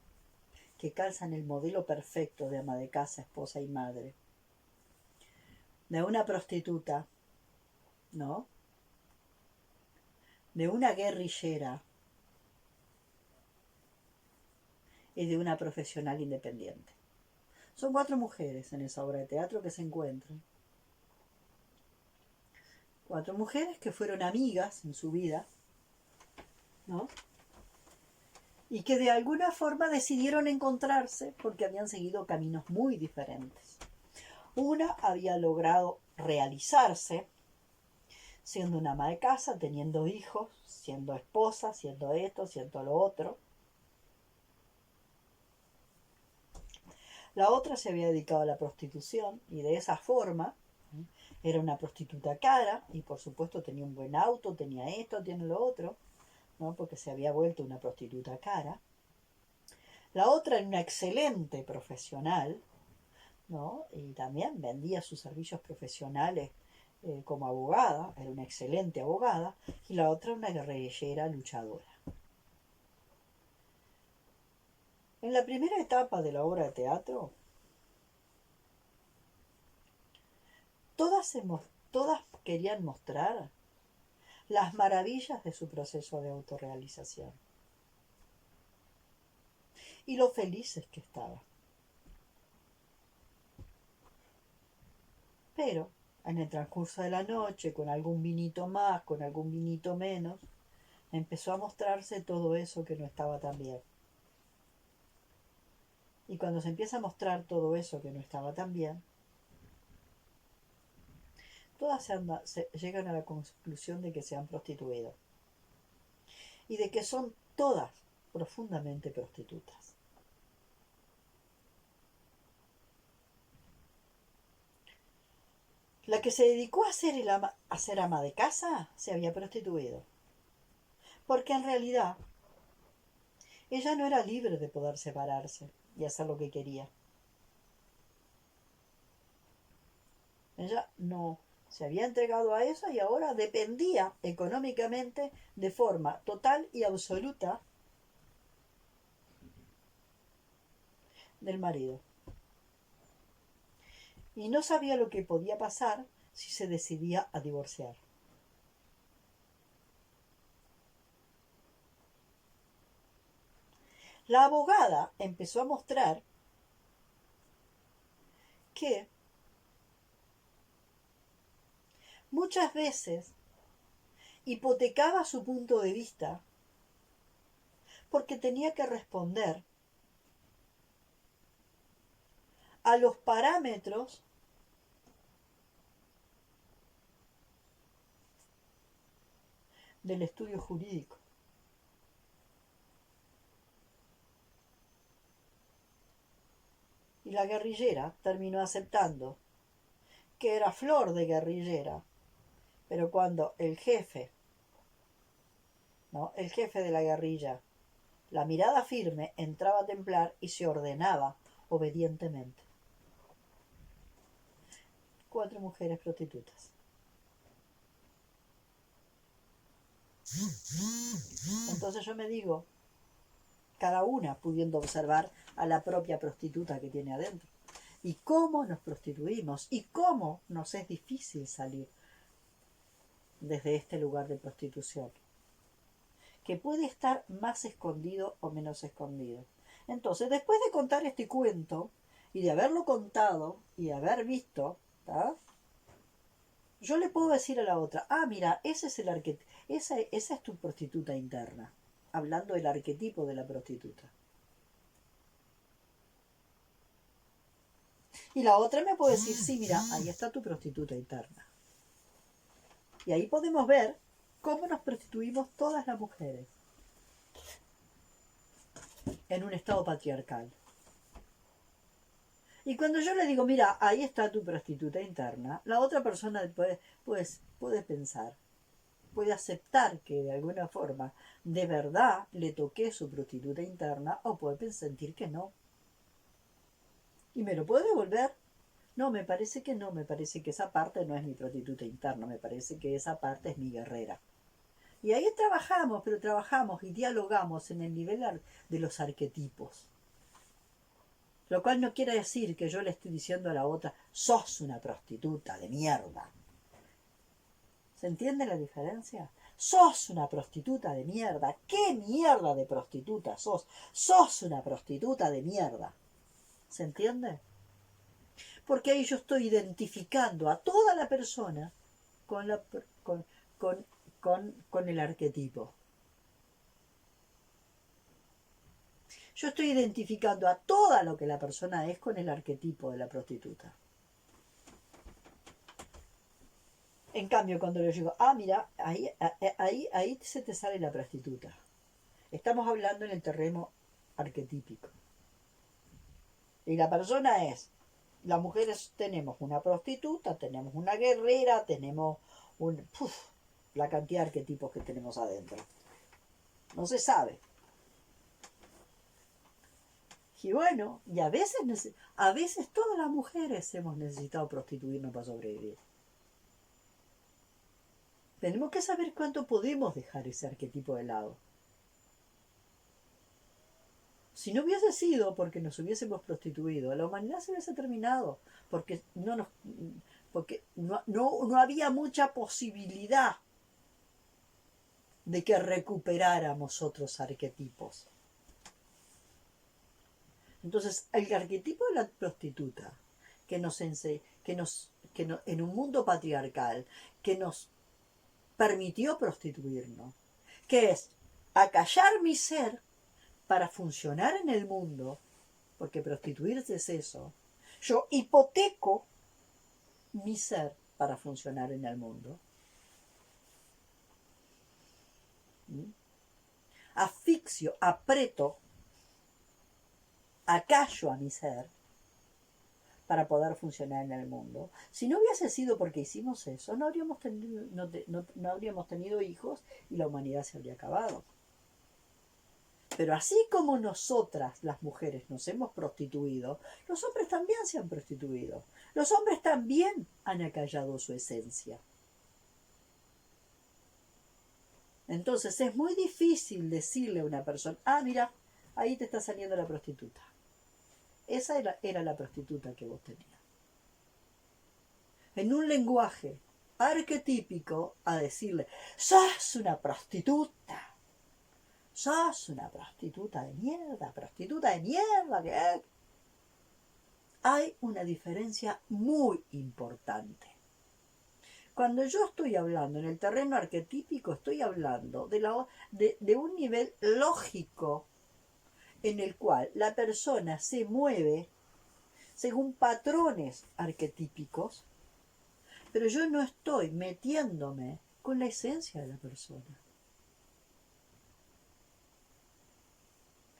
que calzan el modelo perfecto de ama de casa, esposa y madre, de una prostituta, ¿no? De una guerrillera y de una profesional independiente. Son 4 mujeres en esa obra de teatro que se encuentran. 4 mujeres que fueron amigas en su vida, ¿no? Y que de alguna forma decidieron encontrarse porque habían seguido caminos muy diferentes. Una había logrado realizarse siendo una ama de casa, teniendo hijos, siendo esposa, siendo esto, siendo lo otro. La otra se había dedicado a la prostitución y de esa forma era una prostituta cara y por supuesto tenía un buen auto, tenía esto, tiene lo otro, ¿no? Porque se había vuelto una prostituta cara. La otra era una excelente profesional, ¿no? Y también vendía sus servicios profesionales como abogada, era una excelente abogada, y la otra una guerrillera luchadora. En la primera etapa de la obra de teatro, todas, todas querían mostrar las maravillas de su proceso de autorrealización y lo felices que estaban. Pero en el transcurso de la noche, con algún vinito más, con algún vinito menos, empezó a mostrarse todo eso que no estaba tan bien. Y cuando se empieza a mostrar todo eso que no estaba tan bien, todas llegan a la conclusión de que se han prostituido y de que son todas profundamente prostitutas. La que se dedicó a ser ama de casa se había prostituido, porque en realidad ella no era libre de poder separarse y hacer lo que quería. Ella no se había entregado a eso y ahora dependía económicamente de forma total y absoluta del marido. Y no sabía lo que podía pasar si se decidía a divorciar. La abogada empezó a mostrar que muchas veces hipotecaba su punto de vista porque tenía que responder a los parámetros del estudio jurídico. Y la guerrillera terminó aceptando que era flor de guerrillera, pero cuando el jefe, ¿no? El jefe de la guerrilla, la mirada firme, entraba a templar y se ordenaba obedientemente. 4 mujeres prostitutas. Entonces yo me digo, cada una pudiendo observar a la propia prostituta que tiene adentro. Y cómo nos prostituimos y cómo nos es difícil salir desde este lugar de prostitución, que puede estar más escondido o menos escondido. Entonces, después de contar este cuento y de haberlo contado y de haber visto, ¿tá? Yo le puedo decir a la otra, mira, ese es el esa es tu prostituta interna, hablando del arquetipo de la prostituta. Y la otra me puede decir, sí, mira, ahí está tu prostituta interna. Y ahí podemos ver cómo nos prostituimos todas las mujeres en un estado patriarcal. Y cuando yo le digo, mira, ahí está tu prostituta interna, la otra persona puede pensar, puede aceptar que de alguna forma de verdad le toqué su prostituta interna o puede sentir que no. Y me lo puede devolver. No, me parece que no, me parece que esa parte no es mi prostituta interna, me parece que esa parte es mi guerrera. Y ahí trabajamos, pero trabajamos y dialogamos en el nivel de los arquetipos. Lo cual no quiere decir que yo le estoy diciendo a la otra, sos una prostituta de mierda. ¿Se entiende la diferencia? Sos una prostituta de mierda. ¿Qué mierda de prostituta sos? Sos una prostituta de mierda. ¿Se entiende? Porque ahí yo estoy identificando a toda la persona con el arquetipo. Yo estoy identificando a toda lo que la persona es con el arquetipo de la prostituta. En cambio, cuando le digo, mira, ahí se te sale la prostituta. Estamos hablando en el terreno arquetípico. Y la persona es, las mujeres tenemos una prostituta, tenemos una guerrera, tenemos la cantidad de arquetipos que tenemos adentro. No se sabe. Y bueno, y a veces todas las mujeres hemos necesitado prostituirnos para sobrevivir. Tenemos que saber cuánto podemos dejar ese arquetipo de lado. Si no hubiese sido porque nos hubiésemos prostituido, la humanidad se hubiese terminado, porque no había mucha posibilidad de que recuperáramos otros arquetipos. Entonces, el arquetipo de la prostituta, en un mundo patriarcal, que nos permitió prostituirnos, que es acallar mi ser para funcionar en el mundo, porque prostituirse es eso. Yo hipoteco mi ser para funcionar en el mundo. Asfixio, aprieto, acallo a mi ser para poder funcionar en el mundo. Si no hubiese sido porque hicimos eso, no habríamos tenido hijos y la humanidad se habría acabado. Pero así como nosotras, las mujeres, nos hemos prostituido, los hombres también se han prostituido. Los hombres también han acallado su esencia. Entonces es muy difícil decirle a una persona, mira, ahí te está saliendo la prostituta. Esa era la prostituta que vos tenías. En un lenguaje arquetípico, a decirle, sos una prostituta. Sos una prostituta de mierda, ¿qué? Hay una diferencia muy importante. Cuando yo estoy hablando en el terreno arquetípico, estoy hablando de un nivel lógico en el cual la persona se mueve según patrones arquetípicos, pero yo no estoy metiéndome con la esencia de la persona.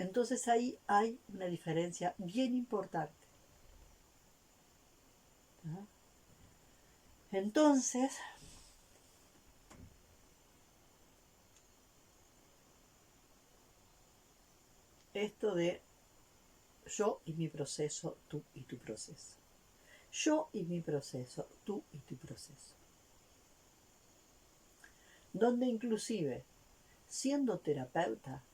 Entonces ahí hay una diferencia bien importante. Entonces, esto de yo y mi proceso, tú y tu proceso. Yo y mi proceso, tú y tu proceso. Donde inclusive, siendo terapeuta,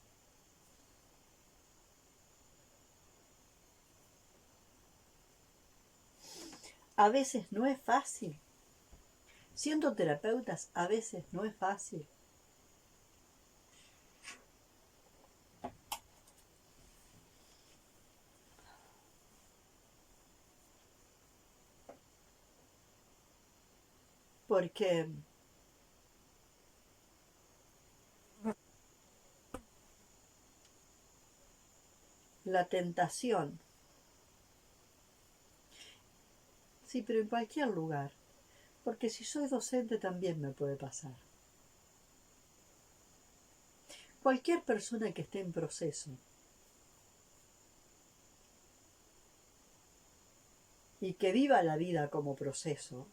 a veces no es fácil. Siendo terapeutas, a veces no es fácil. Porque la tentación, sí, pero en cualquier lugar, porque si soy docente también me puede pasar. Cualquier persona que esté en proceso y que viva la vida como proceso,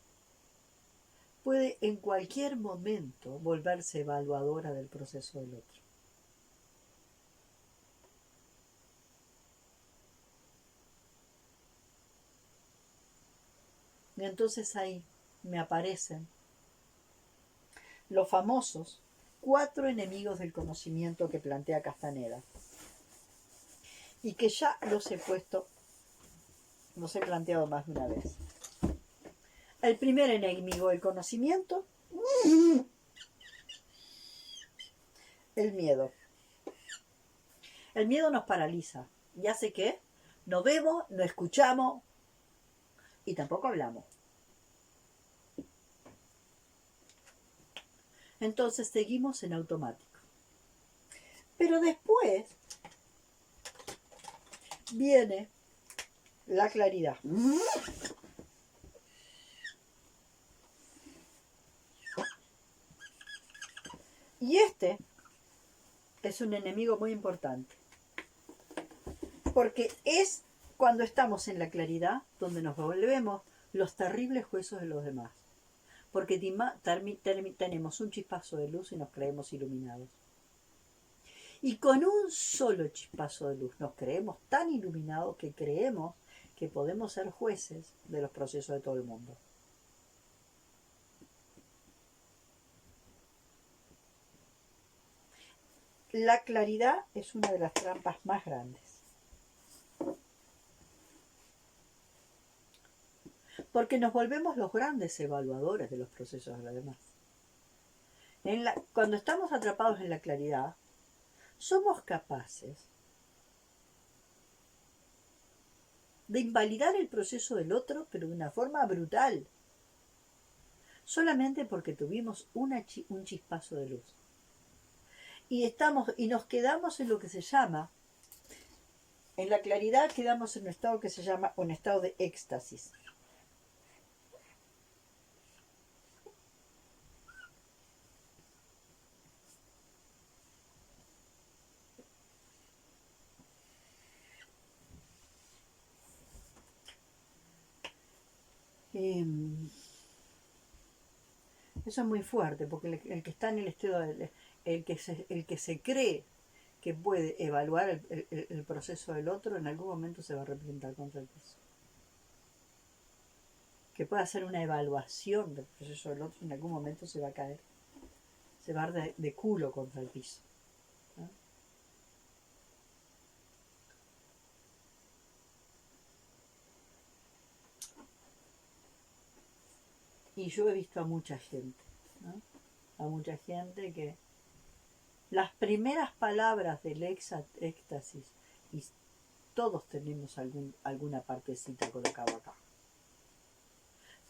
puede en cualquier momento volverse evaluadora del proceso del otro. Y entonces ahí me aparecen los famosos 4 enemigos del conocimiento que plantea Castaneda y que ya los he planteado más de una vez. El primer enemigo del conocimiento, el miedo. El miedo nos paraliza y hace que no vemos, no escuchamos y tampoco hablamos. Entonces seguimos en automático. Pero después viene la claridad. Y este es un enemigo muy importante, porque es cuando estamos en la claridad donde nos volvemos los terribles jueces de los demás, porque tenemos un chispazo de luz y nos creemos iluminados. Y con un solo chispazo de luz nos creemos tan iluminados que creemos que podemos ser jueces de los procesos de todo el mundo. La claridad es una de las trampas más grandes. Porque nos volvemos los grandes evaluadores de los procesos de los demás. Cuando estamos atrapados en la claridad, somos capaces de invalidar el proceso del otro, pero de una forma brutal, solamente porque tuvimos un chispazo de luz. Y nos quedamos en lo que se llama, en la claridad quedamos en un estado que se llama un estado de éxtasis. Eso es muy fuerte, porque el que está en el estado, el que se cree que puede evaluar el proceso del otro, en algún momento se va a representar contra el piso. Que puede hacer una evaluación del proceso del otro, en algún momento se va a caer. Se va a dar de culo contra el piso. ¿No? Y yo he visto a mucha gente, ¿no? A mucha gente que las primeras palabras del éxtasis, y todos tenemos alguna partecita colocada acá.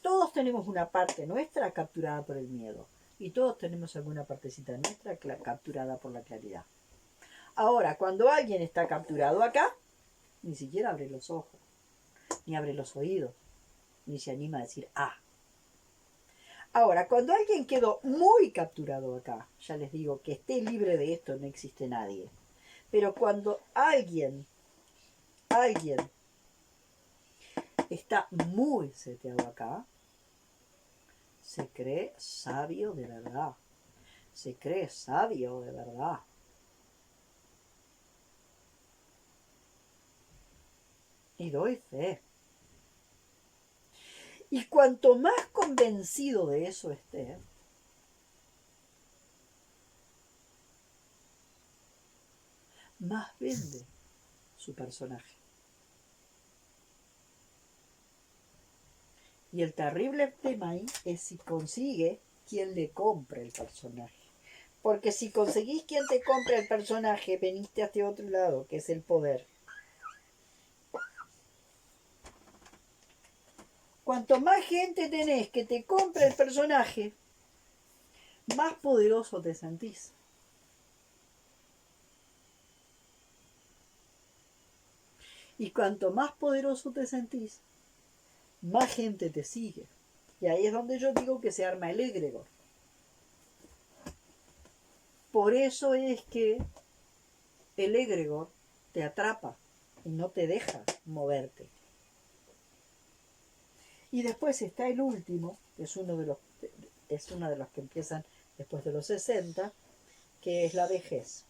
Todos tenemos una parte nuestra capturada por el miedo, y todos tenemos alguna partecita nuestra capturada por la claridad. Ahora, cuando alguien está capturado acá, ni siquiera abre los ojos, ni abre los oídos, ni se anima a decir ah. Ahora, cuando alguien quedó muy capturado acá, ya les digo que esté libre de esto no existe nadie. Pero cuando alguien está muy seteado acá, se cree sabio de verdad. Se cree sabio de verdad. Y doy fe. Y cuanto más convencido de eso esté, más vende su personaje. Y el terrible tema ahí es si consigue quien le compre el personaje. Porque si conseguís quien te compre el personaje, veniste a este otro lado, que es el poder. Cuanto más gente tenés que te compre el personaje, más poderoso te sentís. Y cuanto más poderoso te sentís, más gente te sigue. Y ahí es donde yo digo que se arma el egregor. Por eso es que el egregor te atrapa y no te deja moverte. Y después está el último, que es uno de los que empiezan después de los 60, que es la vejez.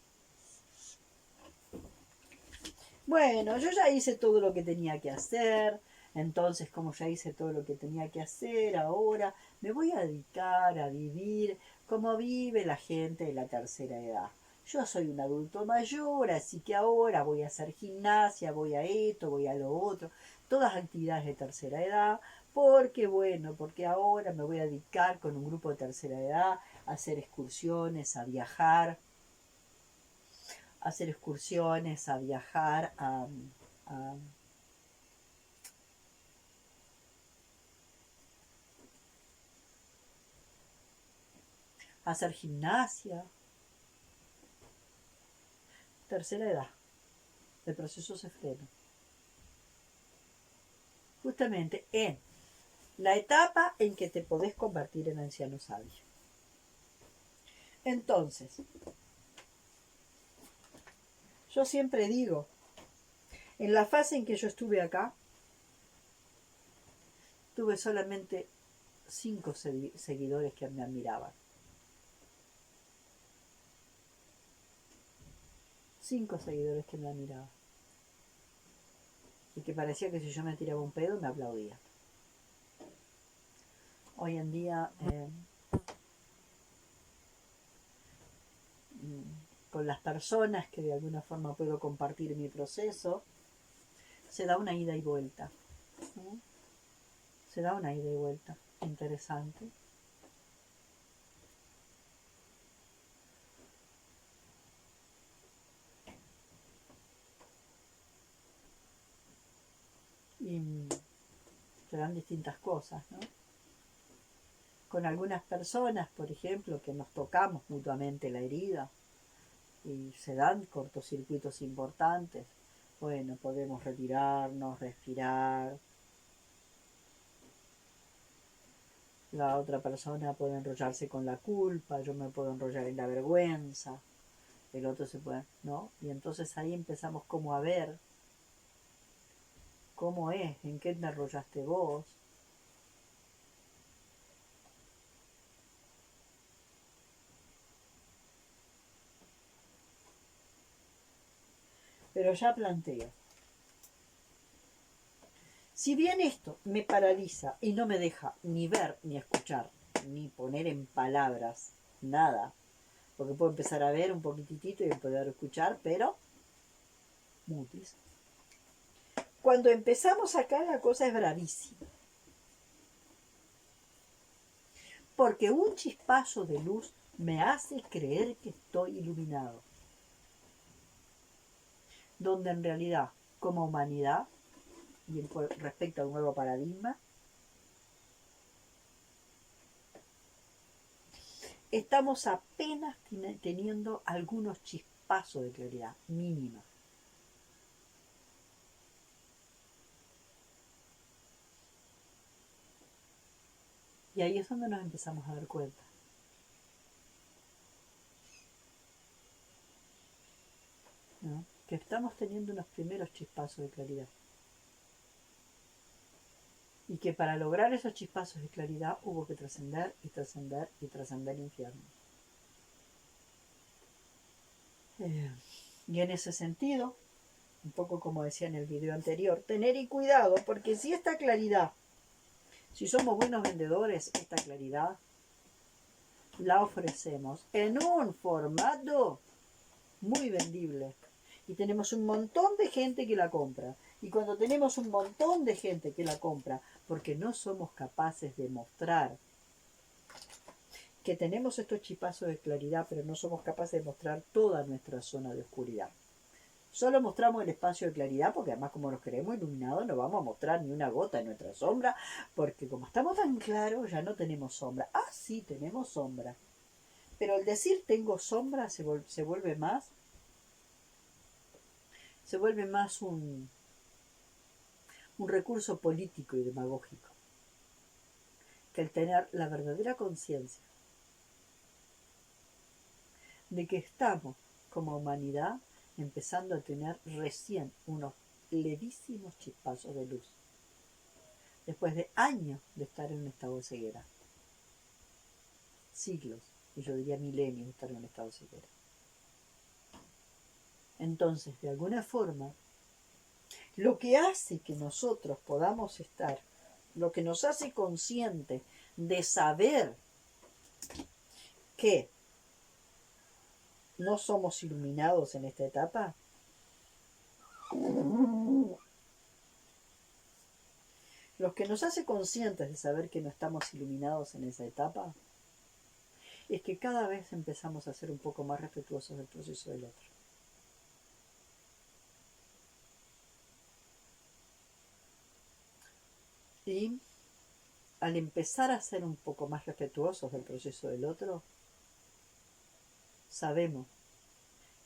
Bueno, yo ya hice todo lo que tenía que hacer, entonces como ya hice todo lo que tenía que hacer, ahora me voy a dedicar a vivir como vive la gente de la tercera edad. Yo soy un adulto mayor, así que ahora voy a hacer gimnasia, voy a esto, voy a lo otro, todas actividades de tercera edad, porque ahora me voy a dedicar con un grupo de tercera edad a hacer excursiones, a viajar, a hacer gimnasia. Tercera edad. El proceso se frena. Justamente en la etapa en que te podés convertir en anciano sabio. Entonces, yo siempre digo, en la fase en que yo estuve acá, tuve solamente 5 seguidores que me admiraban. 5 seguidores que me admiraban. Y que parecía que si yo me tiraba un pedo me aplaudían. Hoy en día, con las personas que de alguna forma puedo compartir mi proceso, se da una ida y vuelta. ¿Sí? Se da una ida y vuelta interesante. Y se dan distintas cosas, ¿no? Con algunas personas, por ejemplo, que nos tocamos mutuamente la herida y se dan cortocircuitos importantes, bueno, podemos retirarnos, respirar. La otra persona puede enrollarse con la culpa, yo me puedo enrollar en la vergüenza, el otro se puede, ¿no? Y entonces ahí empezamos como a ver cómo es, en qué te enrollaste vos. Pero ya planteo, si bien esto me paraliza y no me deja ni ver, ni escuchar, ni poner en palabras nada, porque puedo empezar a ver un poquitito y poder escuchar, pero mutis. Cuando empezamos acá la cosa es bravísima. Porque un chispazo de luz me hace creer que estoy iluminado. Donde en realidad, como humanidad, y respecto a un nuevo paradigma, estamos apenas teniendo algunos chispazos de claridad mínima. Y ahí es donde nos empezamos a dar cuenta. ¿No? Que estamos teniendo unos primeros chispazos de claridad. Y que para lograr esos chispazos de claridad hubo que trascender y trascender y trascender infierno. Y en ese sentido, un poco como decía en el video anterior, tener y cuidado, porque si esta claridad, si somos buenos vendedores, esta claridad la ofrecemos en un formato muy vendible. Y tenemos un montón de gente que la compra. Y cuando tenemos un montón de gente que la compra, porque no somos capaces de mostrar que tenemos estos chipazos de claridad, pero no somos capaces de mostrar toda nuestra zona de oscuridad. Solo mostramos el espacio de claridad, porque además como nos queremos iluminados no vamos a mostrar ni una gota de nuestra sombra, porque como estamos tan claros ya no tenemos sombra. Ah, sí, tenemos sombra. Pero el decir tengo sombra se vuelve más un recurso político y demagógico que el tener la verdadera conciencia de que estamos como humanidad empezando a tener recién unos levísimos chispazos de luz después de años de estar en un estado de ceguera, siglos, y yo diría milenios de estar en un estado de ceguera. Entonces, de alguna forma, lo que hace que nosotros podamos estar, lo que nos hace conscientes de saber que no somos iluminados en esta etapa, lo que nos hace conscientes de saber que no estamos iluminados en esa etapa, es que cada vez empezamos a ser un poco más respetuosos del proceso del otro. Y al empezar a ser un poco más respetuosos del proceso del otro, sabemos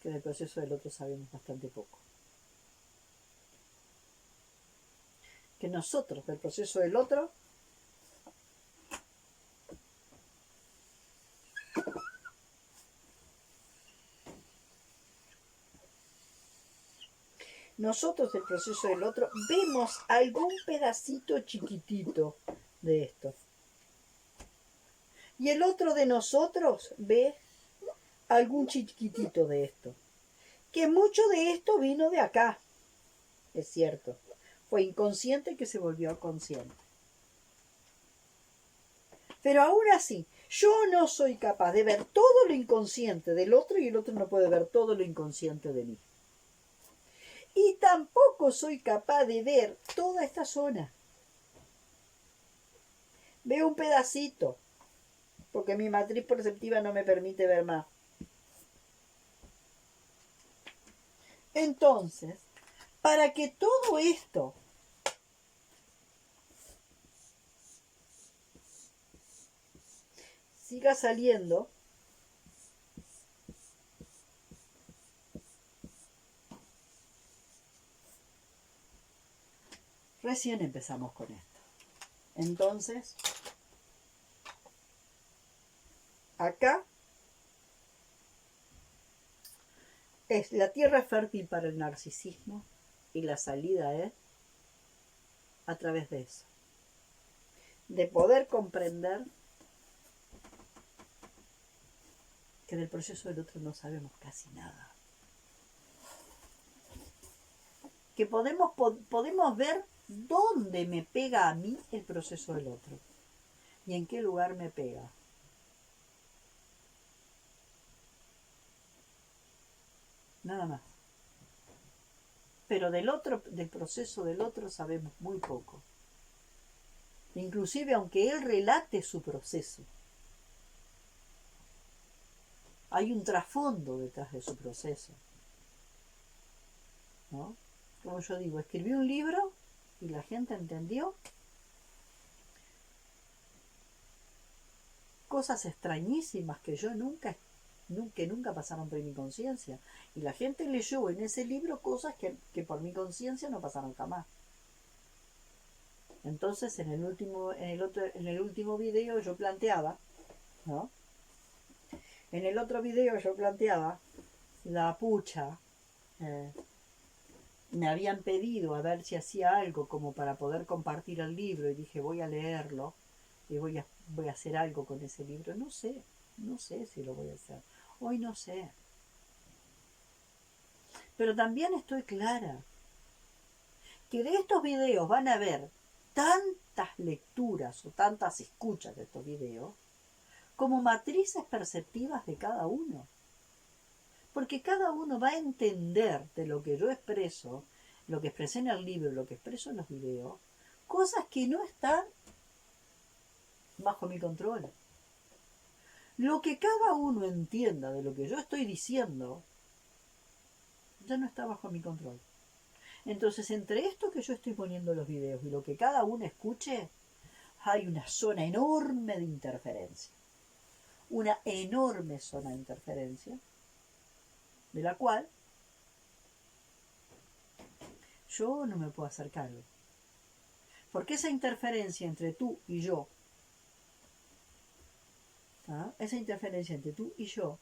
que del proceso del otro sabemos bastante poco. Que nosotros del proceso del otro nosotros el proceso del otro, vemos algún pedacito chiquitito de esto. Y el otro de nosotros ve algún chiquitito de esto. Que mucho de esto vino de acá, es cierto. Fue inconsciente que se volvió consciente. Pero aún así, yo no soy capaz de ver todo lo inconsciente del otro y el otro no puede ver todo lo inconsciente de mí. Y tampoco soy capaz de ver toda esta zona. Veo un pedacito, porque mi matriz perceptiva no me permite ver más. Entonces, para que todo esto siga saliendo, recién empezamos con esto. Entonces, acá es la tierra fértil para el narcisismo y la salida es a través de eso. De poder comprender que del proceso del otro no sabemos casi nada. Que podemos ver dónde me pega a mí el proceso del otro y en qué lugar me pega. Nada más. Pero del proceso del otro sabemos muy poco. Inclusive aunque él relate su proceso, hay un trasfondo detrás de su proceso, ¿no? Como yo digo, escribí un libro y la gente entendió cosas extrañísimas que yo nunca pasaron por mi conciencia. Y la gente leyó en ese libro cosas que por mi conciencia no pasaron jamás. Entonces en el último video yo planteaba, ¿no? En el otro video yo planteaba la pucha. Me habían pedido a ver si hacía algo como para poder compartir el libro y dije voy a leerlo y voy a hacer algo con ese libro. No sé si lo voy a hacer. Hoy no sé. Pero también estoy clara que de estos videos van a haber tantas lecturas o tantas escuchas de estos videos como matrices perceptivas de cada uno. Porque cada uno va a entender de lo que yo expreso, lo que expresé en el libro, lo que expreso en los videos, cosas que no están bajo mi control. Lo que cada uno entienda de lo que yo estoy diciendo, ya no está bajo mi control. Entonces, entre esto que yo estoy poniendo en los videos y lo que cada uno escuche, hay una zona enorme de interferencia. Una enorme zona de interferencia, de la cual yo no me puedo hacer cargo. Porque esa interferencia entre tú y yo, esa interferencia entre tú y yo,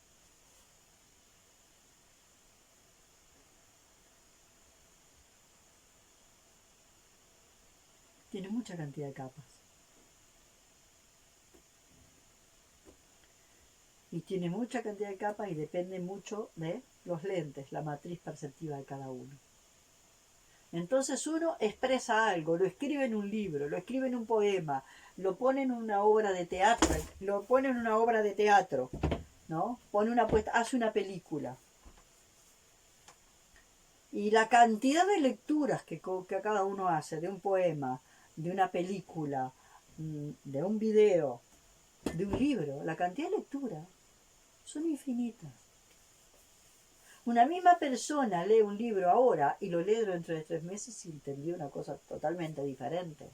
tiene mucha cantidad de capas. Y tiene mucha cantidad de capas y depende mucho de los lentes, la matriz perceptiva de cada uno. Entonces uno expresa algo, lo escribe en un libro, lo escribe en un poema, lo pone en una obra de teatro, ¿no? Hace una película. Y la cantidad de lecturas que cada uno hace de un poema, de una película, de un video, de un libro, la cantidad de lecturas son infinitas. Una misma persona lee un libro ahora y lo lee dentro de 3 meses y entendió una cosa totalmente diferente.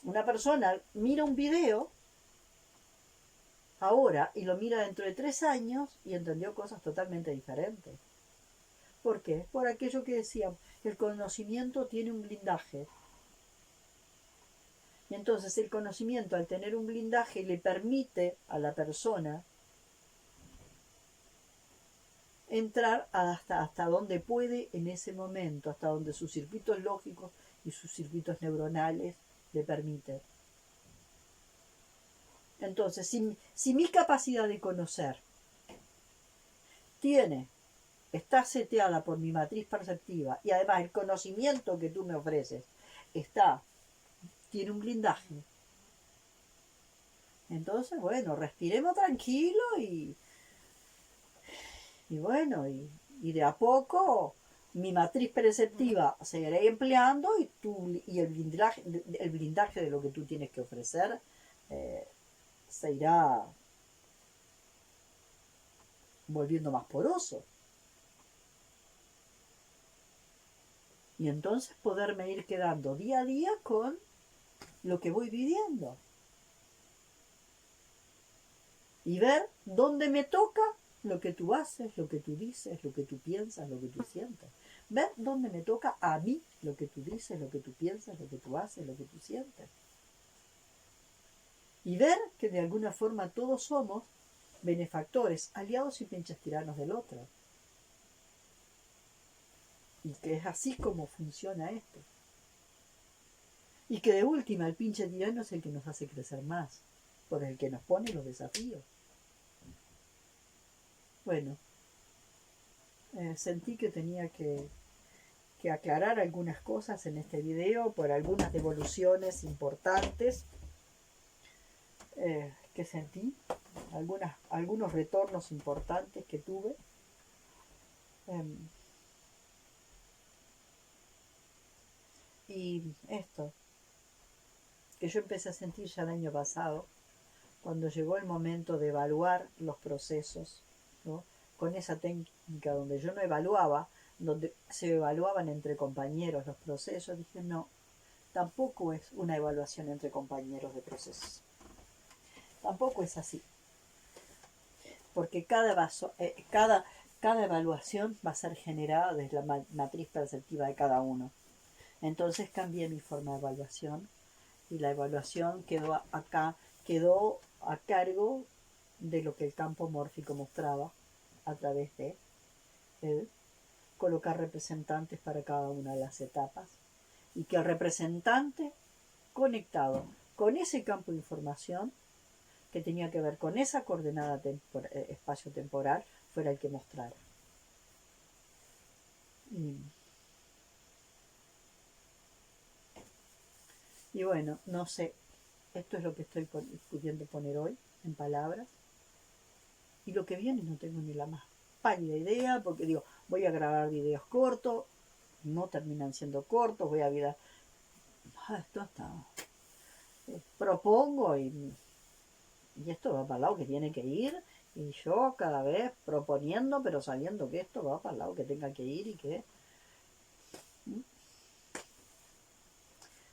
Una persona mira un video ahora y lo mira dentro de 3 años y entendió cosas totalmente diferentes. ¿Por qué? Por aquello que decíamos, el conocimiento tiene un blindaje. Y entonces el conocimiento, al tener un blindaje, le permite a la persona entrar hasta donde puede en ese momento, hasta donde sus circuitos lógicos y sus circuitos neuronales le permiten. Entonces, si mi capacidad de conocer está seteada por mi matriz perceptiva y además el conocimiento que tú me ofreces tiene un blindaje, entonces, bueno, respiremos tranquilo y bueno, y de a poco mi matriz perceptiva se irá empleando y el blindaje de lo que tú tienes que ofrecer se irá volviendo más poroso. Y entonces poderme ir quedando día a día con lo que voy viviendo. Y ver dónde me toca lo que tú haces, lo que tú dices, lo que tú piensas, lo que tú sientes. Ver dónde me toca a mí lo que tú dices, lo que tú piensas, lo que tú haces, lo que tú sientes. Y ver que de alguna forma todos somos benefactores, aliados y pinches tiranos del otro. Y que es así como funciona esto. Y que de última el pinche tirano es el que nos hace crecer más, por el que nos pone los desafíos. Bueno, sentí que tenía que aclarar algunas cosas en este video por algunas devoluciones importantes que sentí, algunos retornos importantes que tuve. Y esto, que yo empecé a sentir ya el año pasado, cuando llegó el momento de evaluar los procesos, ¿no? Con esa técnica donde yo no evaluaba, donde se evaluaban entre compañeros los procesos, dije no, tampoco es una evaluación entre compañeros de procesos. Tampoco es así. Porque cada evaluación va a ser generada desde la matriz perceptiva de cada uno. Entonces cambié mi forma de evaluación y la evaluación quedó a cargo de lo que el campo mórfico mostraba a través de colocar representantes para cada una de las etapas y que el representante conectado con ese campo de información que tenía que ver con esa coordenada espacio-temporal fuera el que mostrara. Y bueno, no sé, esto es lo que estoy pudiendo poner hoy en palabras. Y lo que viene no tengo ni la más pálida idea, porque digo, voy a grabar videos cortos, no terminan siendo cortos, voy a ver, esto está, propongo y esto va para el lado que tiene que ir, y yo cada vez proponiendo, pero sabiendo que esto va para el lado que tenga que ir y que...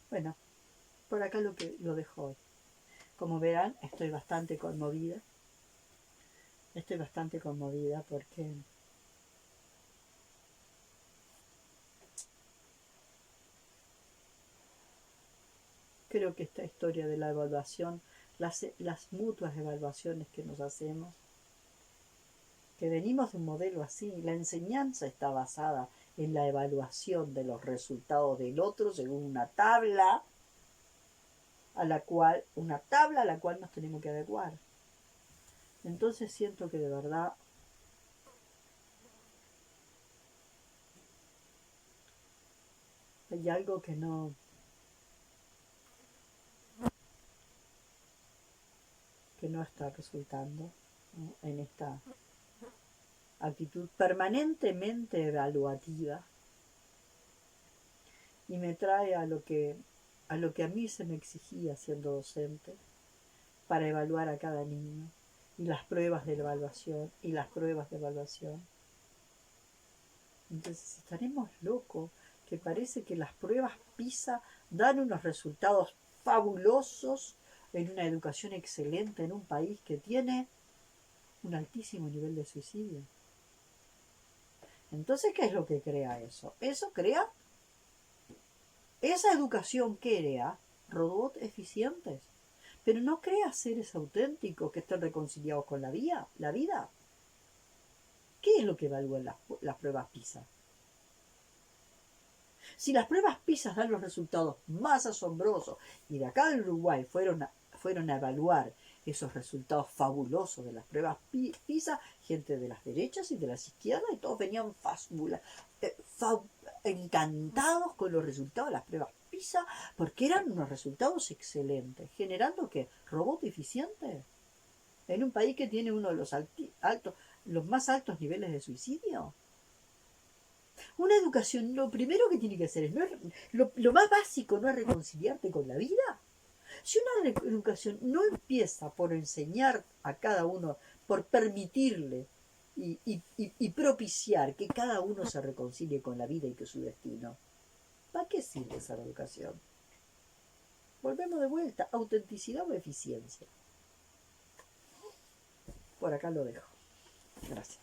Bueno, por acá lo dejo hoy. Como verán, estoy bastante conmovida. Estoy bastante conmovida porque creo que esta historia de la evaluación, las mutuas evaluaciones que nos hacemos, que venimos de un modelo así, la enseñanza está basada en la evaluación de los resultados del otro según una tabla a la cual nos tenemos que adecuar. Entonces siento que de verdad hay algo que no está resultando, ¿no? En esta actitud permanentemente evaluativa, y me trae a lo que a mí se me exigía siendo docente para evaluar a cada niño, y las pruebas de evaluación y las pruebas de evaluación. Entonces estaremos locos, que parece que las pruebas PISA dan unos resultados fabulosos en una educación excelente en un país que tiene un altísimo nivel de suicidio. Entonces, ¿qué es lo que crea eso? Eso crea, esa educación crea robots eficientes, pero no crea seres auténticos que estén reconciliados con la vida. ¿Qué es lo que evalúan las pruebas PISA? Si las pruebas PISA dan los resultados más asombrosos y de acá del Uruguay fueron a evaluar esos resultados fabulosos de las pruebas PISA, gente de las derechas y de las izquierdas, y todos venían encantados con los resultados de las pruebas PISA, porque eran unos resultados excelentes, generando que robot eficiente en un país que tiene uno de los más altos niveles de suicidio. Una educación, lo primero que tiene que hacer es, lo más básico no es reconciliarte con la vida. Si una educación no empieza por enseñar a cada uno, por permitirle y propiciar que cada uno se reconcilie con la vida y con su destino, ¿para qué sirve esa educación? Volvemos de vuelta, autenticidad o eficiencia. Por acá lo dejo. Gracias.